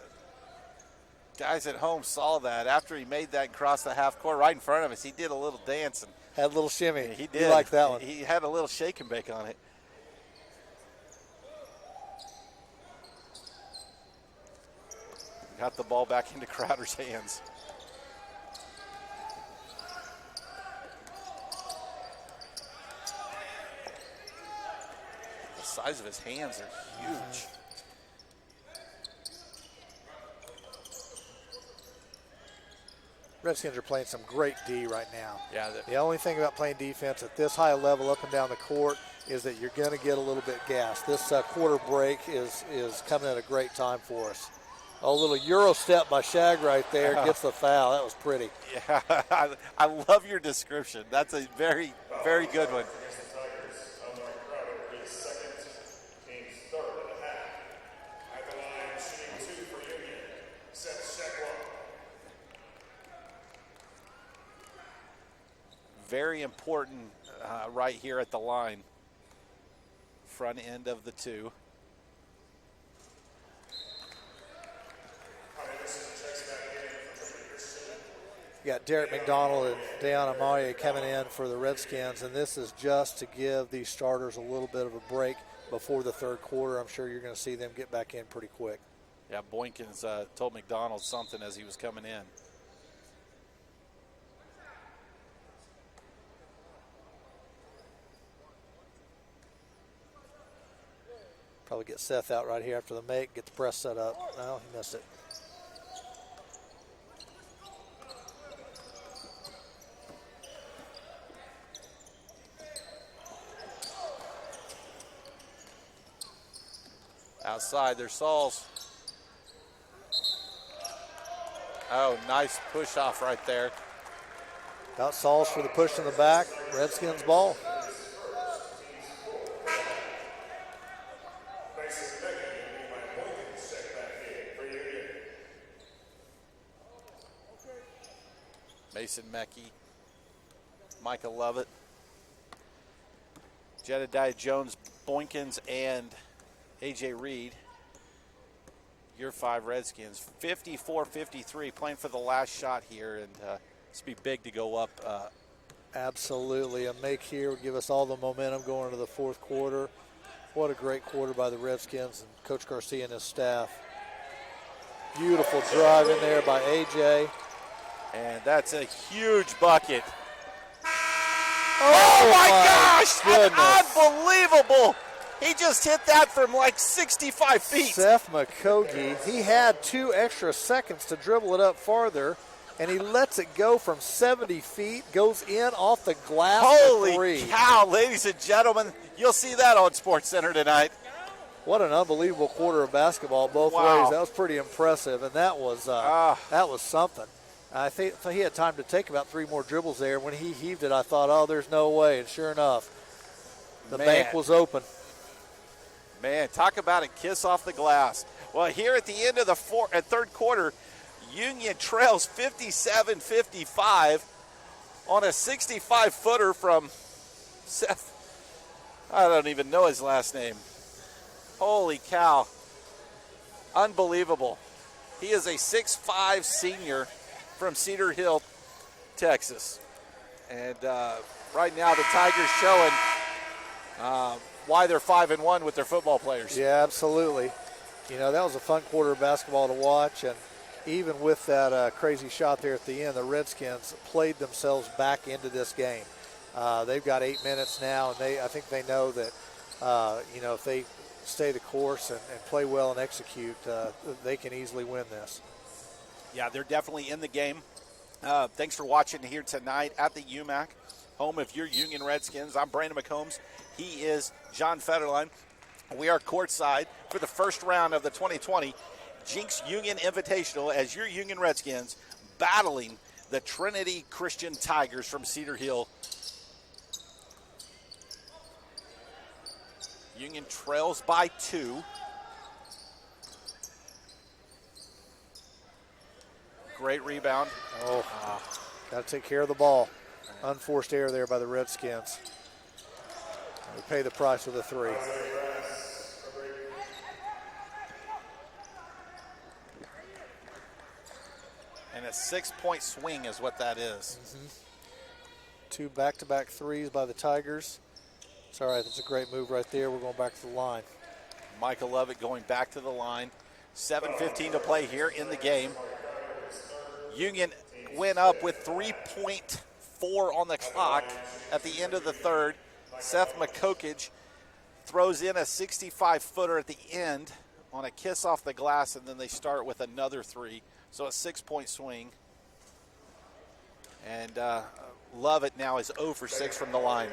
guys at home saw that. After he made that and crossed the half court right in front of us, he did a little dance. And Had a little shimmy. he did. You like that one. He had a little shake and bake on it. Got the ball back into Crowder's hands. The size of his hands are huge. Redskins are playing some great D right now. Yeah, The only thing about playing defense at this high level up and down the court is that you're going to get a little bit gassed. This quarter break is coming at a great time for us. A little Euro step by Shag right there gets the foul. That was pretty. Yeah, I love your description. That's a very, very good one. Very important right here at the line. Front end of the two. You got Derek McDonald and Deanna Maye coming in for the Redskins, and this is just to give these starters a little bit of a break before the third quarter. I'm sure you're going to see them get back in pretty quick. Yeah, Boykins told McDonald something as he was coming in. Probably get Seth out right here after the make, get the press set up. No, he missed it. Outside, there's Sauls. Oh, nice push off right there. Got Sauls for the push in the back. Redskins ball. Mason Meckie, Micah Lovett, Jedediah Jones, Boykins, and A.J. Reed. Your 5 Redskins, 54-53, playing for the last shot here, and it's be big to go up. Absolutely. A make here would give us all the momentum going into the fourth quarter. What a great quarter by the Redskins and Coach Garcia and his staff. Beautiful drive in there by A.J. And that's a huge bucket. Oh, my gosh! goodness. Unbelievable! He just hit that from like 65 feet. Seth McCogie, he had 2 extra seconds to dribble it up farther, and he lets it go from 70 feet, goes in off the glass for 3. Holy cow, ladies and gentlemen. You'll see that on SportsCenter tonight. What an unbelievable quarter of basketball both Wow. ways. That was pretty impressive, and that was something. I think he had time to take about 3 more dribbles there. When he heaved it, I thought, oh, there's no way. And sure enough, the bank was open. Man, talk about a kiss off the glass. Well, here at the end of the third quarter, Union trails 57-55 on a 65-footer from Seth. I don't even know his last name. Holy cow. Unbelievable. He is a 6'5 senior from Cedar Hill, Texas. And right now the Tigers showing why they're 5-1 with their football players. Yeah, absolutely. You know, that was a fun quarter of basketball to watch, and even with that crazy shot there at the end, the Redskins played themselves back into this game. They've got 8 minutes now, and I think they know that, if they stay the course and play well and execute, they can easily win this. Yeah, they're definitely in the game. Thanks for watching here tonight at the UMAC, home of your Union Redskins. I'm Brandon McCombs. He is John Federline. We are courtside for the first round of the 2020 Jenks Union Invitational as your Union Redskins battling the Trinity Christian Tigers from Cedar Hill. Union trails by 2. Great rebound. Got to take care of the ball. Unforced error there by the Redskins. They pay the price with a 3. And a 6-point swing is what that is. 2 back-to-back threes by the Tigers. It's all right. That's a great move right there. We're going back to the line. Michael Lovett going back to the line. 7:15 to play here in the game. Union went up with 3.4 on the clock at the end of the third. Seth McCogie throws in a 65-footer at the end on a kiss off the glass, and then they start with another 3. So a 6-point swing. And Lovett now is 0 for 6 from the line.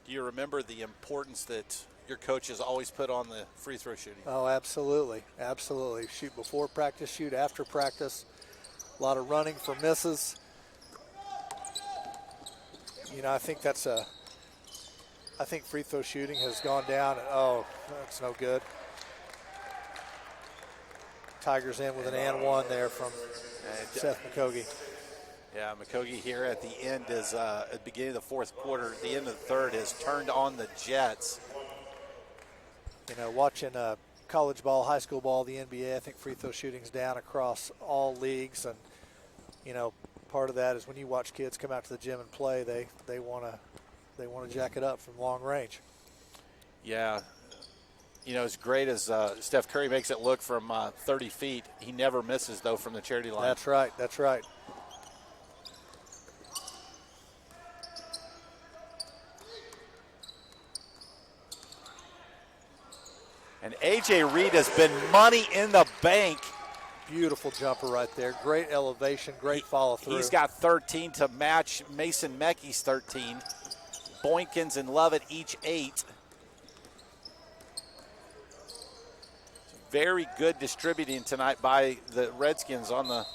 Do you remember the importance that your coaches always put on the free throw shooting? Oh, absolutely. Absolutely. Shoot before practice, shoot after practice. A lot of running for misses. You know, I think free throw shooting has gone down. Oh, that's no good. Tigers in with an and one there from Seth McCogie. Yeah, McCogie here at the end is at the beginning of the fourth quarter, at the end of the third, has turned on the Jets. You know, watching college ball, high school ball, the NBA, I think free throw shooting's down across all leagues, and you know, part of that is when you watch kids come out to the gym and play, they want to jack it up from long range. Yeah, you know, as great as Steph Curry makes it look from 30 feet, he never misses though from the charity line. That's right. That's right. And A.J. Reed has been money in the bank. Beautiful jumper right there. Great elevation, great follow through. He's got 13 to match Mason Meckie's 13. Boykins and Lovett each 8. very good distributing tonight by the Redskins on the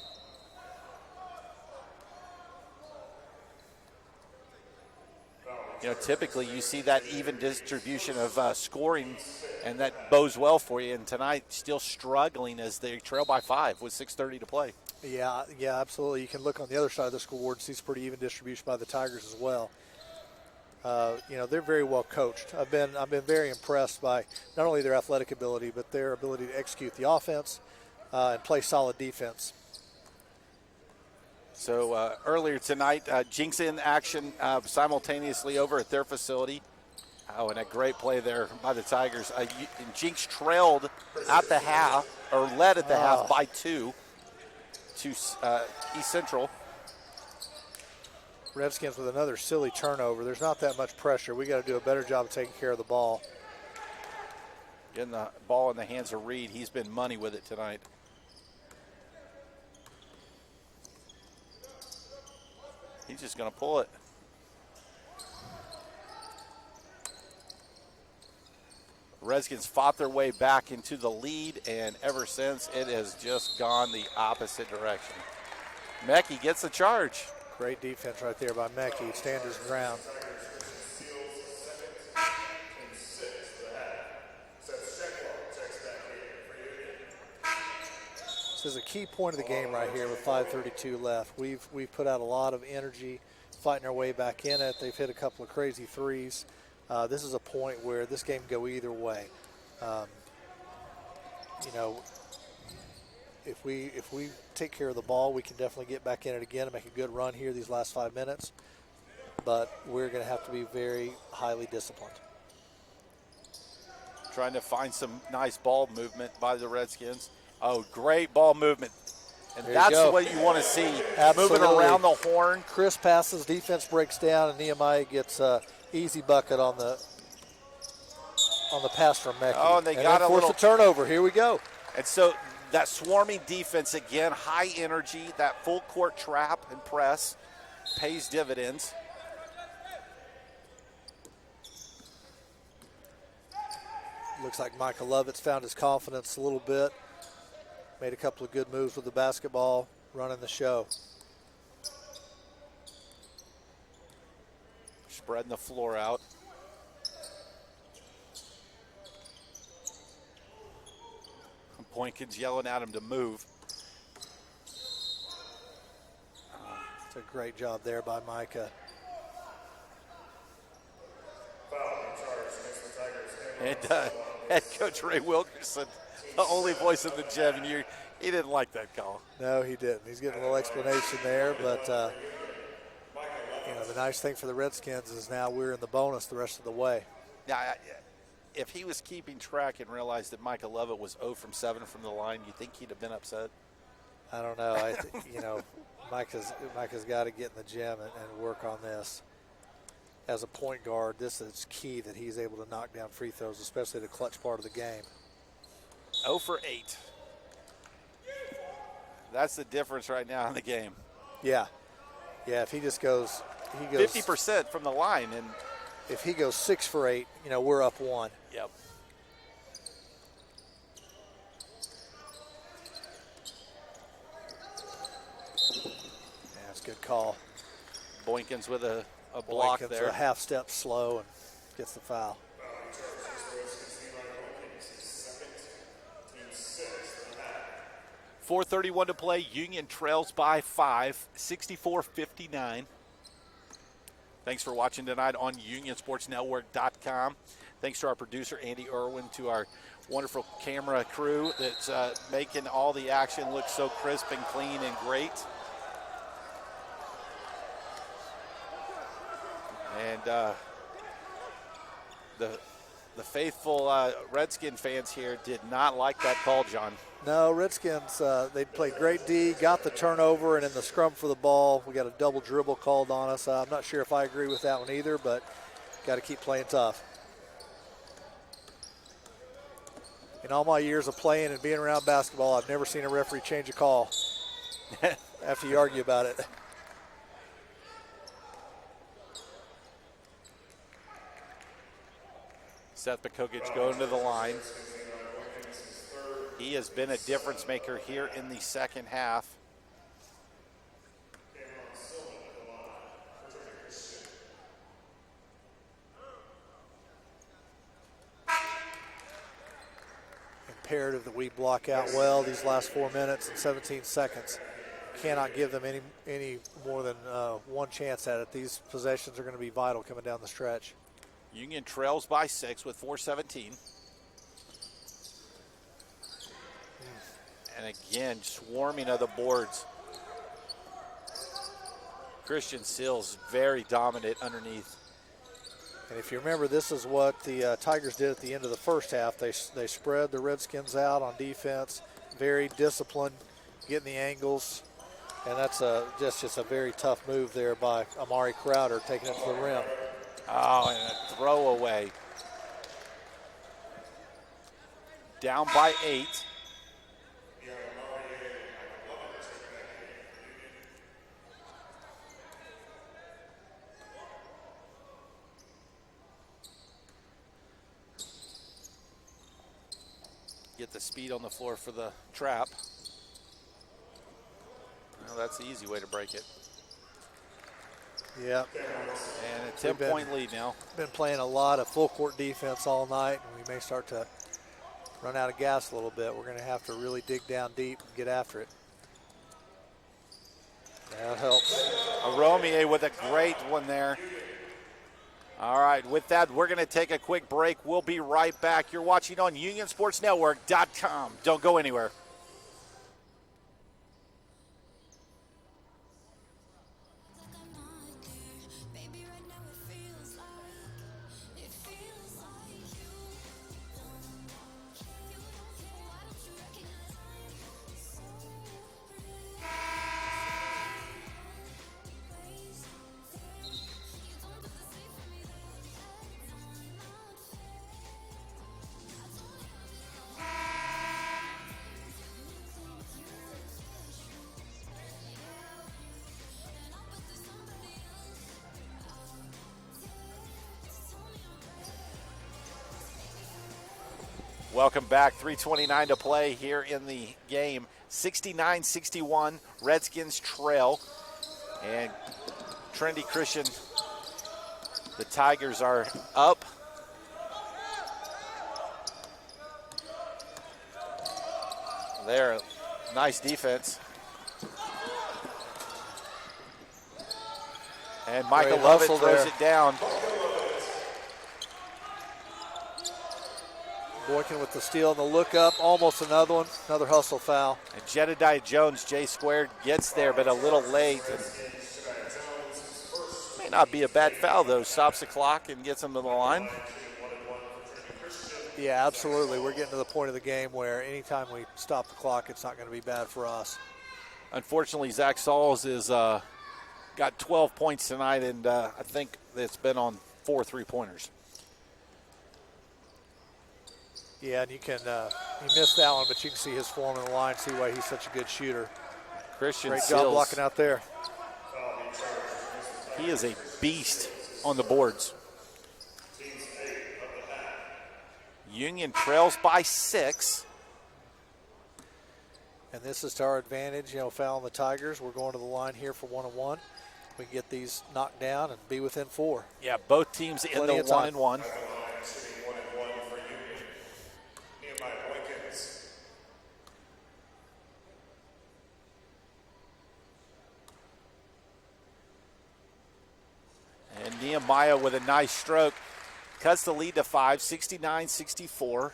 typically you see that even distribution of scoring, and that bodes well for you. And tonight, still struggling as they trail by 5 with 6:30 to play. Yeah, absolutely. You can look on the other side of the scoreboard and see some pretty even distribution by the Tigers as well. They're very well coached. I've been very impressed by not only their athletic ability, but their ability to execute the offense and play solid defense. So earlier tonight, Jenks in action simultaneously over at their facility. Oh, and a great play there by the Tigers. Jenks trailed at the half, or led at the half by 2 to East Central. Redskins with another silly turnover. There's not that much pressure. We got to do a better job of taking care of the ball. Getting the ball in the hands of Reed. He's been money with it tonight. He's just going to pull it. Redskins fought their way back into the lead, and ever since, it has just gone the opposite direction. Mackey gets the charge. Great defense right there by Mackey. Stands his ground. This is a key point of the game right here with 5:32 left. We've put out a lot of energy fighting our way back in it. They've hit a couple of crazy threes. This is a point where this game can go either way. If we take care of the ball, we can definitely get back in it again and make a good run here these last 5 minutes. But we're going to have to be very highly disciplined. Trying to find some nice ball movement by the Redskins. Oh, great ball movement. And that's what you want to see. Absolutely. Moving around the horn. Chris passes, defense breaks down, and Nehemiah gets an easy bucket on the pass from Mackey. Oh, and they got a little turnover. Here we go. And so that swarming defense again, high energy, that full court trap and press pays dividends. Looks like Micah Lovett's found his confidence a little bit. Made a couple of good moves with the basketball, running the show. Spreading the floor out. Boykins yelling at him to move. It's a great job there by Micah. And head coach Ray Wilkerson, the only voice in the gym, and he didn't like that call. No, he didn't. He's getting a little explanation there, but the nice thing for the Redskins is now we're in the bonus the rest of the way. Yeah, if he was keeping track and realized that Micah Lovett was 0 from 7 from the line, you think he'd have been upset? I don't know. Micah's got to get in the gym and work on this. As a point guard, this is key that he's able to knock down free throws, especially the clutch part of the game. 0 for 8. That's the difference right now in the game. Yeah. If he just goes, 50% from the line, and if he goes 6 for 8, we're up 1. Yep. That's a good call. Boykins with a block Boykins there. a half step slow and gets the foul. .431 to play. Union trails by 5, 64-59. Thanks for watching tonight on UnionSportsNetwork.com. Thanks to our producer, Andy Irwin, to our wonderful camera crew that's making all the action look so crisp and clean and great. And the faithful Redskin fans here did not like that call, John. No, Redskins, they played great D, got the turnover, and in the scrum for the ball, we got a double dribble called on us. I'm not sure if I agree with that one either, but got to keep playing tough. In all my years of playing and being around basketball, I've never seen a referee change a call after you argue about it. Seth Pekogic going to the line. He has been a difference maker here in the second half. Imperative that we block out well these last 4 minutes and 17 seconds. Cannot give them any more than one chance at it. These possessions are going to be vital coming down the stretch. Union trails by 6 with 4:17. And again, swarming of the boards. Christian Sills very dominant underneath. And if you remember, this is what the Tigers did at the end of the first half. They spread the Redskins out on defense, very disciplined, getting the angles. And that's just a very tough move there by Amari Crowder, taking it to the rim. Oh, and a throwaway. Down by 8. Get the speed on the floor for the trap. Well, that's the easy way to break it. Yep. And a 10-point lead now. Been playing a lot of full court defense all night, and we may start to run out of gas a little bit. We're going to have to really dig down deep and get after it. That helps. Aromier with a great one there. All right, with that, we're going to take a quick break. We'll be right back. You're watching on UnionSportsNetwork.com. Don't go anywhere. Welcome back. 3:29 to play here in the game. 69-61, Redskins trail. And Trinity Christian, the Tigers are up. There, nice defense. And Michael Lovett throws it down. Boykin with the steal and the look up, almost another one, another hustle foul. And Jedediah Jones, J squared, gets there, but a little late. May not be a bad foul, though. Stops the clock and gets him to the line. Yeah, absolutely. We're getting to the point of the game where anytime we stop the clock, it's not going to be bad for us. Unfortunately, Zach Sauls is got 12 points tonight, and I think it's been on 4 3-pointers. Yeah, and you can he missed that one, but you can see his form in the line, see why he's such a good shooter. Christian Great Sills, job blocking out there. he is a beast on the boards. Union trails by 6. And this is to our advantage, fouling the Tigers. We're going to the line here for 1-on-1. We can get these knocked down and be within 4. Yeah, both teams in Plenty the of time. 1-and-1. And Nehemiah with a nice stroke cuts the lead to 5, 69-64.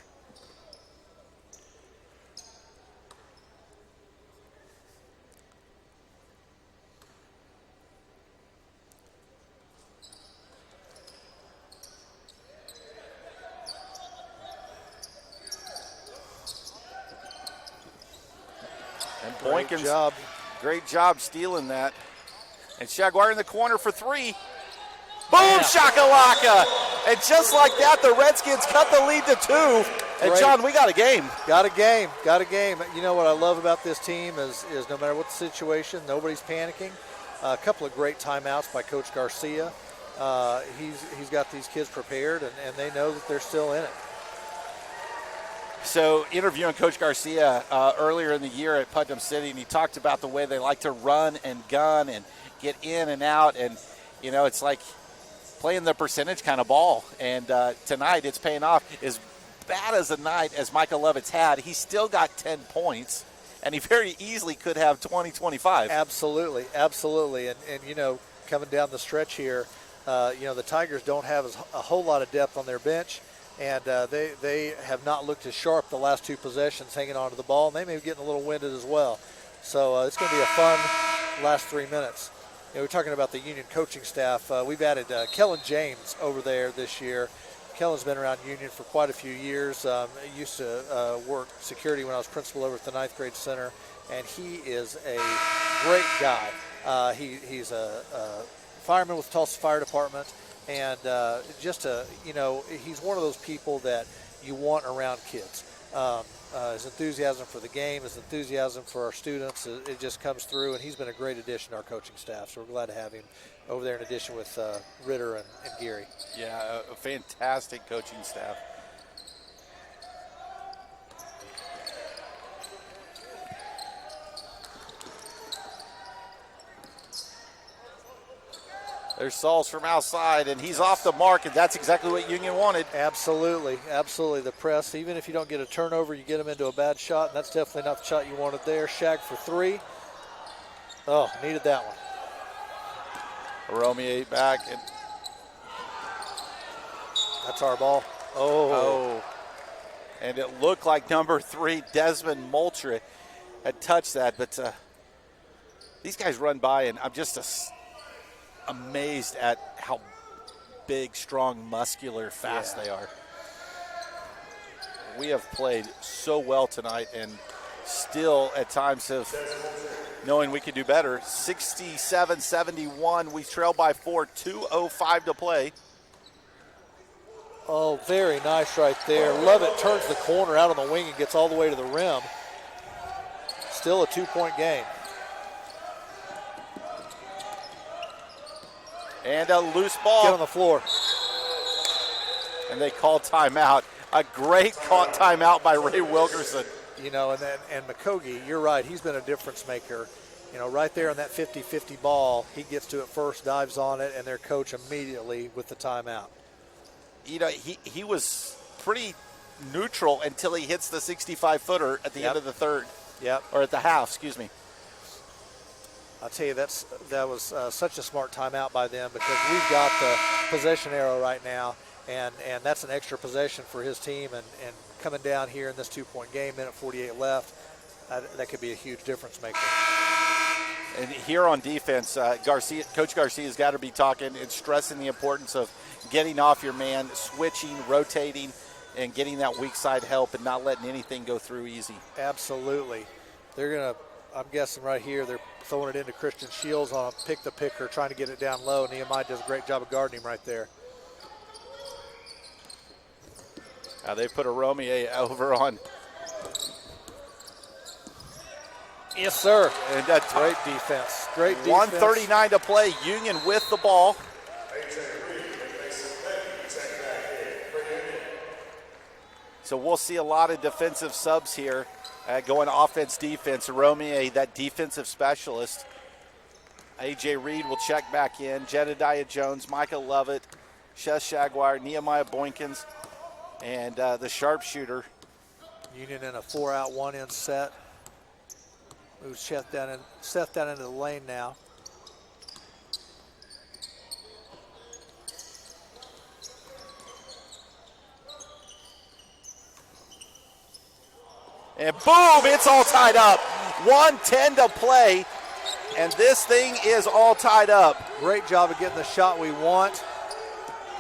And Boykins, great job stealing that. And Shaguar in the corner for 3. Boom, shakalaka! And just like that, the Redskins cut the lead to 2. And John, we got a game. Got a game. You know what I love about this team is no matter what the situation, nobody's panicking. A couple of great timeouts by Coach Garcia. He's got these kids prepared, and they know that they're still in it. So interviewing Coach Garcia earlier in the year at Putnam City, and he talked about the way they like to run and gun and get in and out, and it's like playing the percentage kind of ball. And tonight it's paying off. As bad as a night as Michael Levitt's had, he still got 10 points, and he very easily could have 20, 25. Absolutely. And coming down the stretch here, the Tigers don't have a whole lot of depth on their bench. And they have not looked as sharp the last two possessions hanging onto the ball, and they may be getting a little winded as well. So it's going to be a fun last 3 minutes. We're talking about the Union coaching staff. We've added Kellen James over there this year. Kellen's been around Union for quite a few years. I used to work security when I was principal over at the 9th grade center, and he is a great guy. He's a fireman with Tulsa Fire Department. And he's one of those people that you want around kids. His enthusiasm for the game, his enthusiasm for our students, it just comes through, and he's been a great addition to our coaching staff. So we're glad to have him over there in addition with Ritter and Geary. Yeah, a fantastic coaching staff. There's Sauls from outside, and he's off the mark, and that's exactly what Union wanted. Absolutely. The press, even if you don't get a turnover, you get them into a bad shot, and that's definitely not the shot you wanted there. Shag for three. Oh, needed that one. Romeo back. And that's our ball. Oh. And it looked like number 3, Desmond Moultrie, had touched that, but these guys run by, and I'm just amazed at how big, strong, muscular, fast they are. We have played so well tonight, and still at times have knowing we could do better. 67-71, we trail by 4, 2:05 to play. Oh, very nice right there. Lovett turns the corner out on the wing and gets all the way to the rim. Still a 2-point game. And a loose ball. Get on the floor. And they call timeout. A great timeout by Ray Wilkerson. And McCogie, you're right. He's been a difference maker. Right there on that 50-50 ball, he gets to it first, dives on it, and their coach immediately with the timeout. He was pretty neutral until he hits the 65-footer at the end of the third. Yep. Or at the half, excuse me. I'll tell you, that was such a smart timeout by them, because we've got the possession arrow right now, and that's an extra possession for his team, and coming down here in this 2-point game, minute 48 left, that could be a huge difference maker. And here on defense, Coach Garcia's got to be talking and stressing the importance of getting off your man, switching, rotating, and getting that weak side help and not letting anything go through easy. Absolutely. They're going to, I'm guessing right here, they're throwing it into Christian Shields on a pick-the-picker, trying to get it down low. Nehemiah does a great job of guarding him right there. They put a Romeo over on. Yes, sir. And great defense. Great defense. 1:39 to play. Union with the ball. So we'll see a lot of defensive subs here. Going offense, defense. Romeo, that defensive specialist. A.J. Reed will check back in. Jedediah Jones, Micah Lovett, Shez Shagwire, Nehemiah Boykins, and the sharpshooter. Union in a 4-out, 1-in set. Moves Seth down into the lane now. And boom, it's all tied up. 1:10 to play, and this thing is all tied up. Great job of getting the shot we want.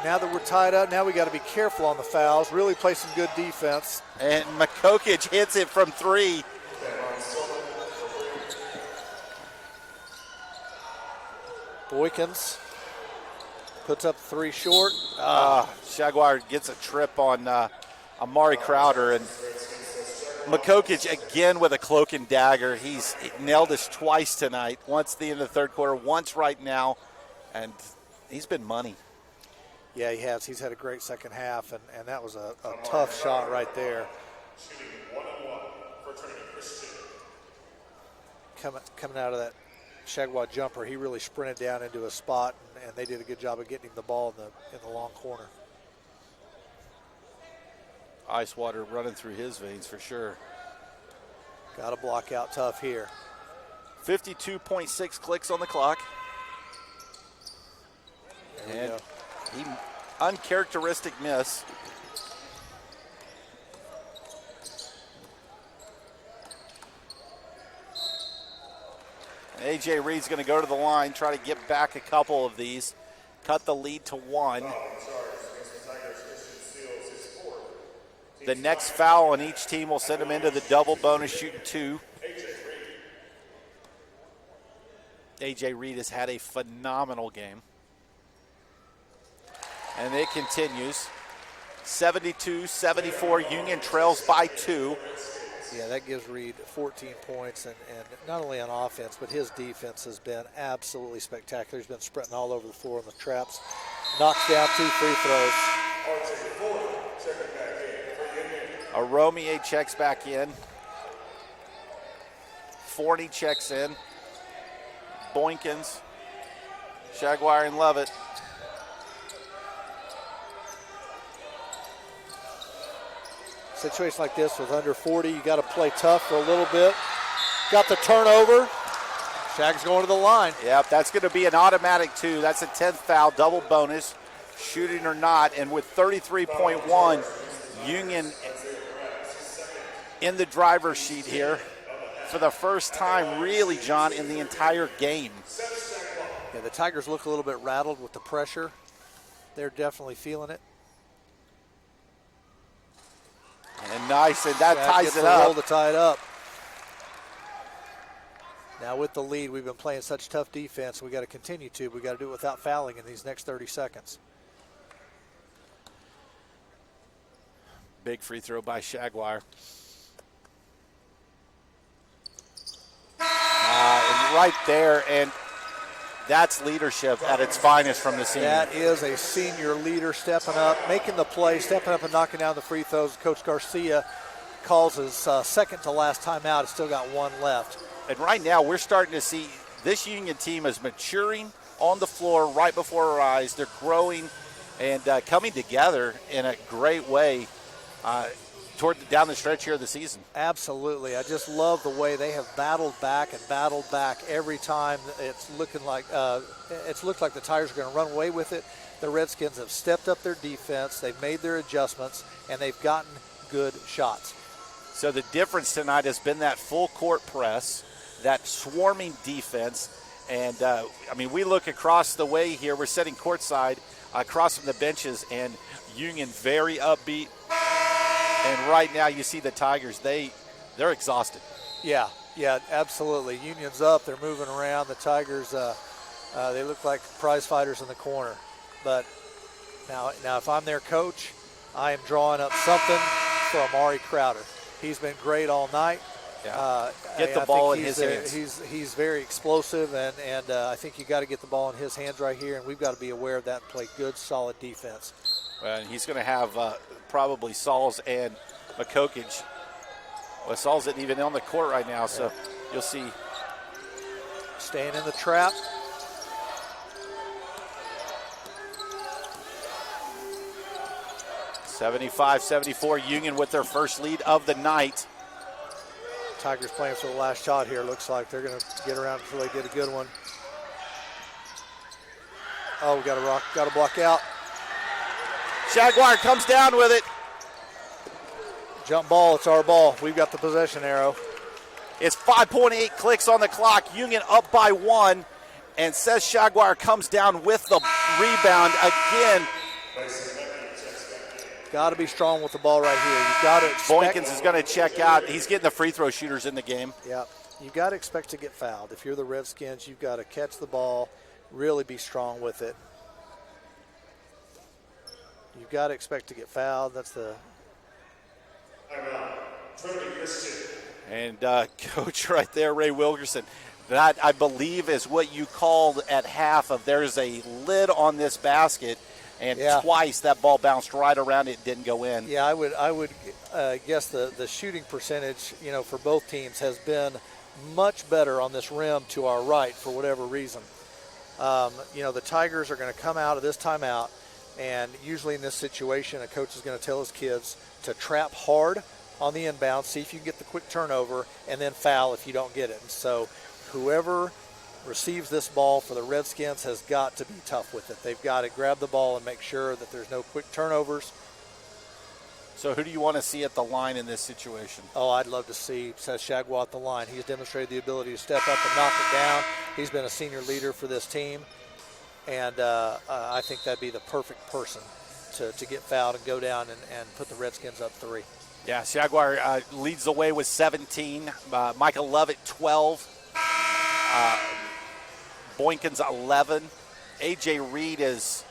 Now that we're tied up, now we got to be careful on the fouls, really play some good defense. And Makokic hits it from 3. Boykins puts up 3 short. Shagwire gets a trip on Amari Crowder, and Makokic again with a cloak and dagger. He's nailed us twice tonight, once at the end of the third quarter, once right now, and he's been money. Yeah, he has. He's had a great second half, and that was a tough shot right there. Shooting 1-1 for Trinity Christian. Coming out of that Shagwa jumper, he really sprinted down into a spot, and they did a good job of getting him the ball in the long corner. Ice water running through his veins for sure. Got to block out tough here. 52.6 clicks on the clock. There we And go. he uncharacteristic miss. AJ Reed's going to go to the line, try to get back a couple of these, cut the lead to 1. The next foul on each team will send them into the double bonus, shooting 2. AJ Reed has had a phenomenal game. And it continues. 72-74, Union trails by 2. Yeah, that gives Reed 14 points, and not only on offense, but his defense has been absolutely spectacular. He's been sprinting all over the floor in the traps. Knocks down 2 free throws. Aromier checks back in. Forney checks in. Boykins, Shagwire, and Levitt. Situation like this with under 40, you got to play tough for a little bit. Got the turnover. Shag's going to the line. Yep, that's going to be an automatic 2. That's a 10th foul, double bonus, shooting or not. And with 33.1, Union in the driver's seat here for the first time, really, John, in the entire game. Yeah, the Tigers look a little bit rattled with the pressure. They're definitely feeling it. And nice, and that Shag ties gets it the roll up. to tie it up. Now with the lead, we've been playing such tough defense. We got to continue to. We got to do it without fouling in these next 30 seconds. Big free throw by Shagwire. And right there, and that's leadership at its finest from the senior. That is a senior leader stepping up, making the play, stepping up and knocking down the free throws. Coach Garcia calls his second to last timeout. It's still got 1 left. And right now, we're starting to see this Union team is maturing on the floor right before our eyes. They're growing and coming together in a great way down the stretch here of the season. Absolutely. I just love the way they have battled back every time. It's looked like the Tigers are going to run away with it. The Redskins have stepped up their defense. They've made their adjustments, and they've gotten good shots. So the difference tonight has been that full court press, that swarming defense. And, we look across the way here. We're sitting courtside across from the benches, and Union very upbeat. And right now you see the Tigers, they're exhausted. Yeah, absolutely. Union's up. They're moving around. The Tigers, they look like prize fighters in the corner. But now if I'm their coach, I am drawing up something for Amari Crowder. He's been great all night. Yeah. Get the ball in his hands. He's very explosive, and I think you got to get the ball in his hands right here, and we've got to be aware of that and play good, solid defense. And he's going to have probably Sauls and McCokic. Well, Sauls isn't even on the court right now, so you'll see. Staying in the trap. (75-74) Union with their first lead of the night. Tigers playing for the last shot here. Looks like they're going to get around before they get a good one. Oh, we got to block out. Shagwire comes down with it. Jump ball, it's our ball. We've got the possession arrow. It's 5.8 clicks on the clock. Union up by 1. And Seth Shagwire comes down with the rebound again. Got to be strong with the ball right here. You've got to expect. Boykins is going to check out. He's getting the free throw shooters in the game. Yeah, you've got to expect to get fouled. If you're the Redskins, you've got to catch the ball, really be strong with it. You've got to expect to get fouled. That's the. And coach right there, Ray Wilkerson. That, I believe, is what you called at half of there's a lid on this basket. and Yeah. twice that ball bounced right around it and didn't go in. Yeah, I would guess the shooting percentage, for both teams has been much better on this rim to our right for whatever reason. The Tigers are going to come out of this timeout, and usually in this situation, a coach is going to tell his kids to trap hard on the inbound, see if you can get the quick turnover, and then foul if you don't get it. And so whoever receives this ball for the Redskins has got to be tough with it. They've got to grab the ball and make sure that there's no quick turnovers. So who do you want to see at the line in this situation? Oh, I'd love to see Shagwa at the line. He's demonstrated the ability to step up and knock it down. He's been a senior leader for this team, and I think that'd be the perfect person to get fouled and go down and put the Redskins up 3. Yeah, Jaguar leads the way with 17. Micah Lovett, 12. Boykins, 11. A.J. Reed is,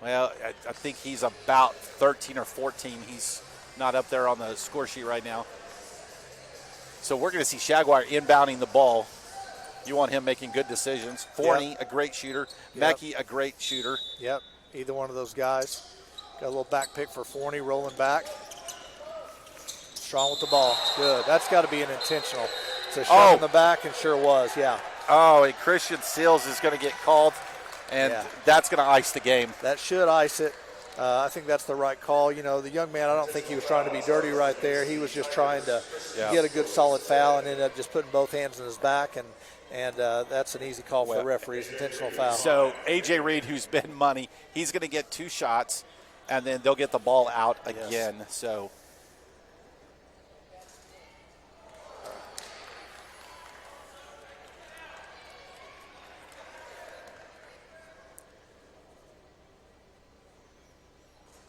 well, I think he's about 13 or 14. He's not up there on the score sheet right now. So we're going to see Jaguar inbounding the ball. You want him making good decisions. Forney, a great shooter. Yep. Mekhi, a great shooter. Yep, either one of those guys. Got a little back pick for Forney, rolling back. Strong with the ball. Good. That's got to be an intentional. It's a shot in the back, and sure was, yeah. Oh, and Christian Seals is going to get called, and that's going to ice the game. That should ice it. I think that's the right call. The young man, I don't think he was trying to be dirty right there. He was just trying to get a good solid foul and ended up just putting both hands in his back, and that's an easy call for the referees, intentional foul. So A.J. Reed, who's been money, he's going to get 2 shots, and then they'll get the ball out again. So.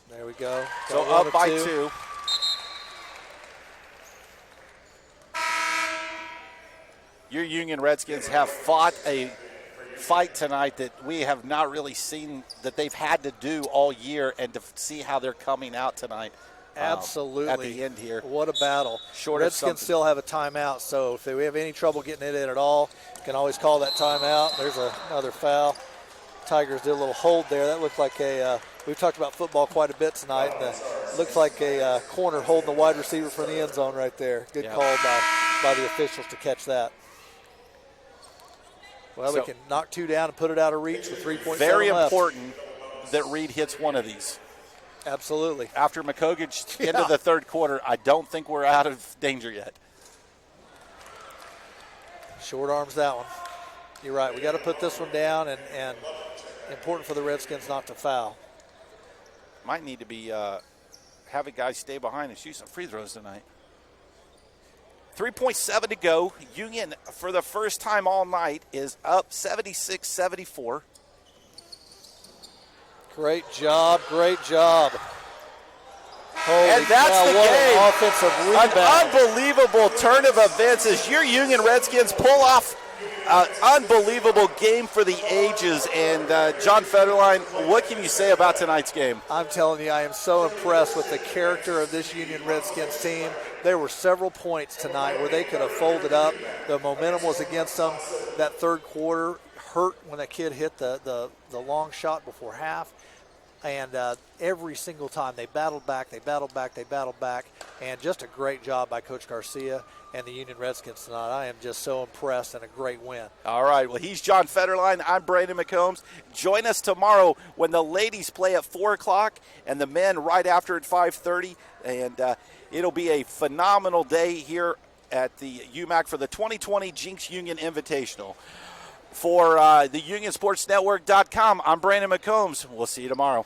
There we go. So up by 2. Your Union Redskins have fought a fight tonight that we have not really seen that they've had to do all year, and to see how they're coming out tonight. Absolutely. At the end here. What a battle. Redskins still have a timeout, so if we have any trouble getting it in at all, can always call that timeout. There's another foul. Tigers did a little hold there. That looked like we've talked about football quite a bit tonight, and looks like a corner holding the wide receiver from the end zone right there. Good call by the officials to catch that. Well, we can knock 2 down and put it out of reach with 3.7 left. Very important that Reed hits one of these. Absolutely. After Makogic into the third quarter, I don't think we're out of danger yet. Short arms that one. You're right. We got to put this one down, and important for the Redskins not to foul. Might need to be having guys stay behind and shoot some free throws tonight. 3.7 to go. Union, for the first time all night, is up 76-74. Great job. Great job. Holy and that's cow, the what game. An offensive rebound. An unbelievable turn of events as your Union Redskins pull off an unbelievable game for the ages. And John Federline, what can you say about tonight's game? I'm telling you, I am so impressed with the character of this Union Redskins team. There were several points tonight where they could have folded up. The momentum was against them. That third quarter hurt when that kid hit the long shot before half. And every single time they battled back, and just a great job by Coach Garcia and the Union Redskins tonight. I am just so impressed, and a great win. All right, well, he's John Federline. I'm Brandon McCombs. Join us tomorrow when the ladies play at 4 o'clock and the men right after at 5:30. And it'll be a phenomenal day here at the UMAC for the 2020 Jenks Union Invitational. For the UnionSportsNetwork.com, I'm Brandon McCombs. We'll see you tomorrow.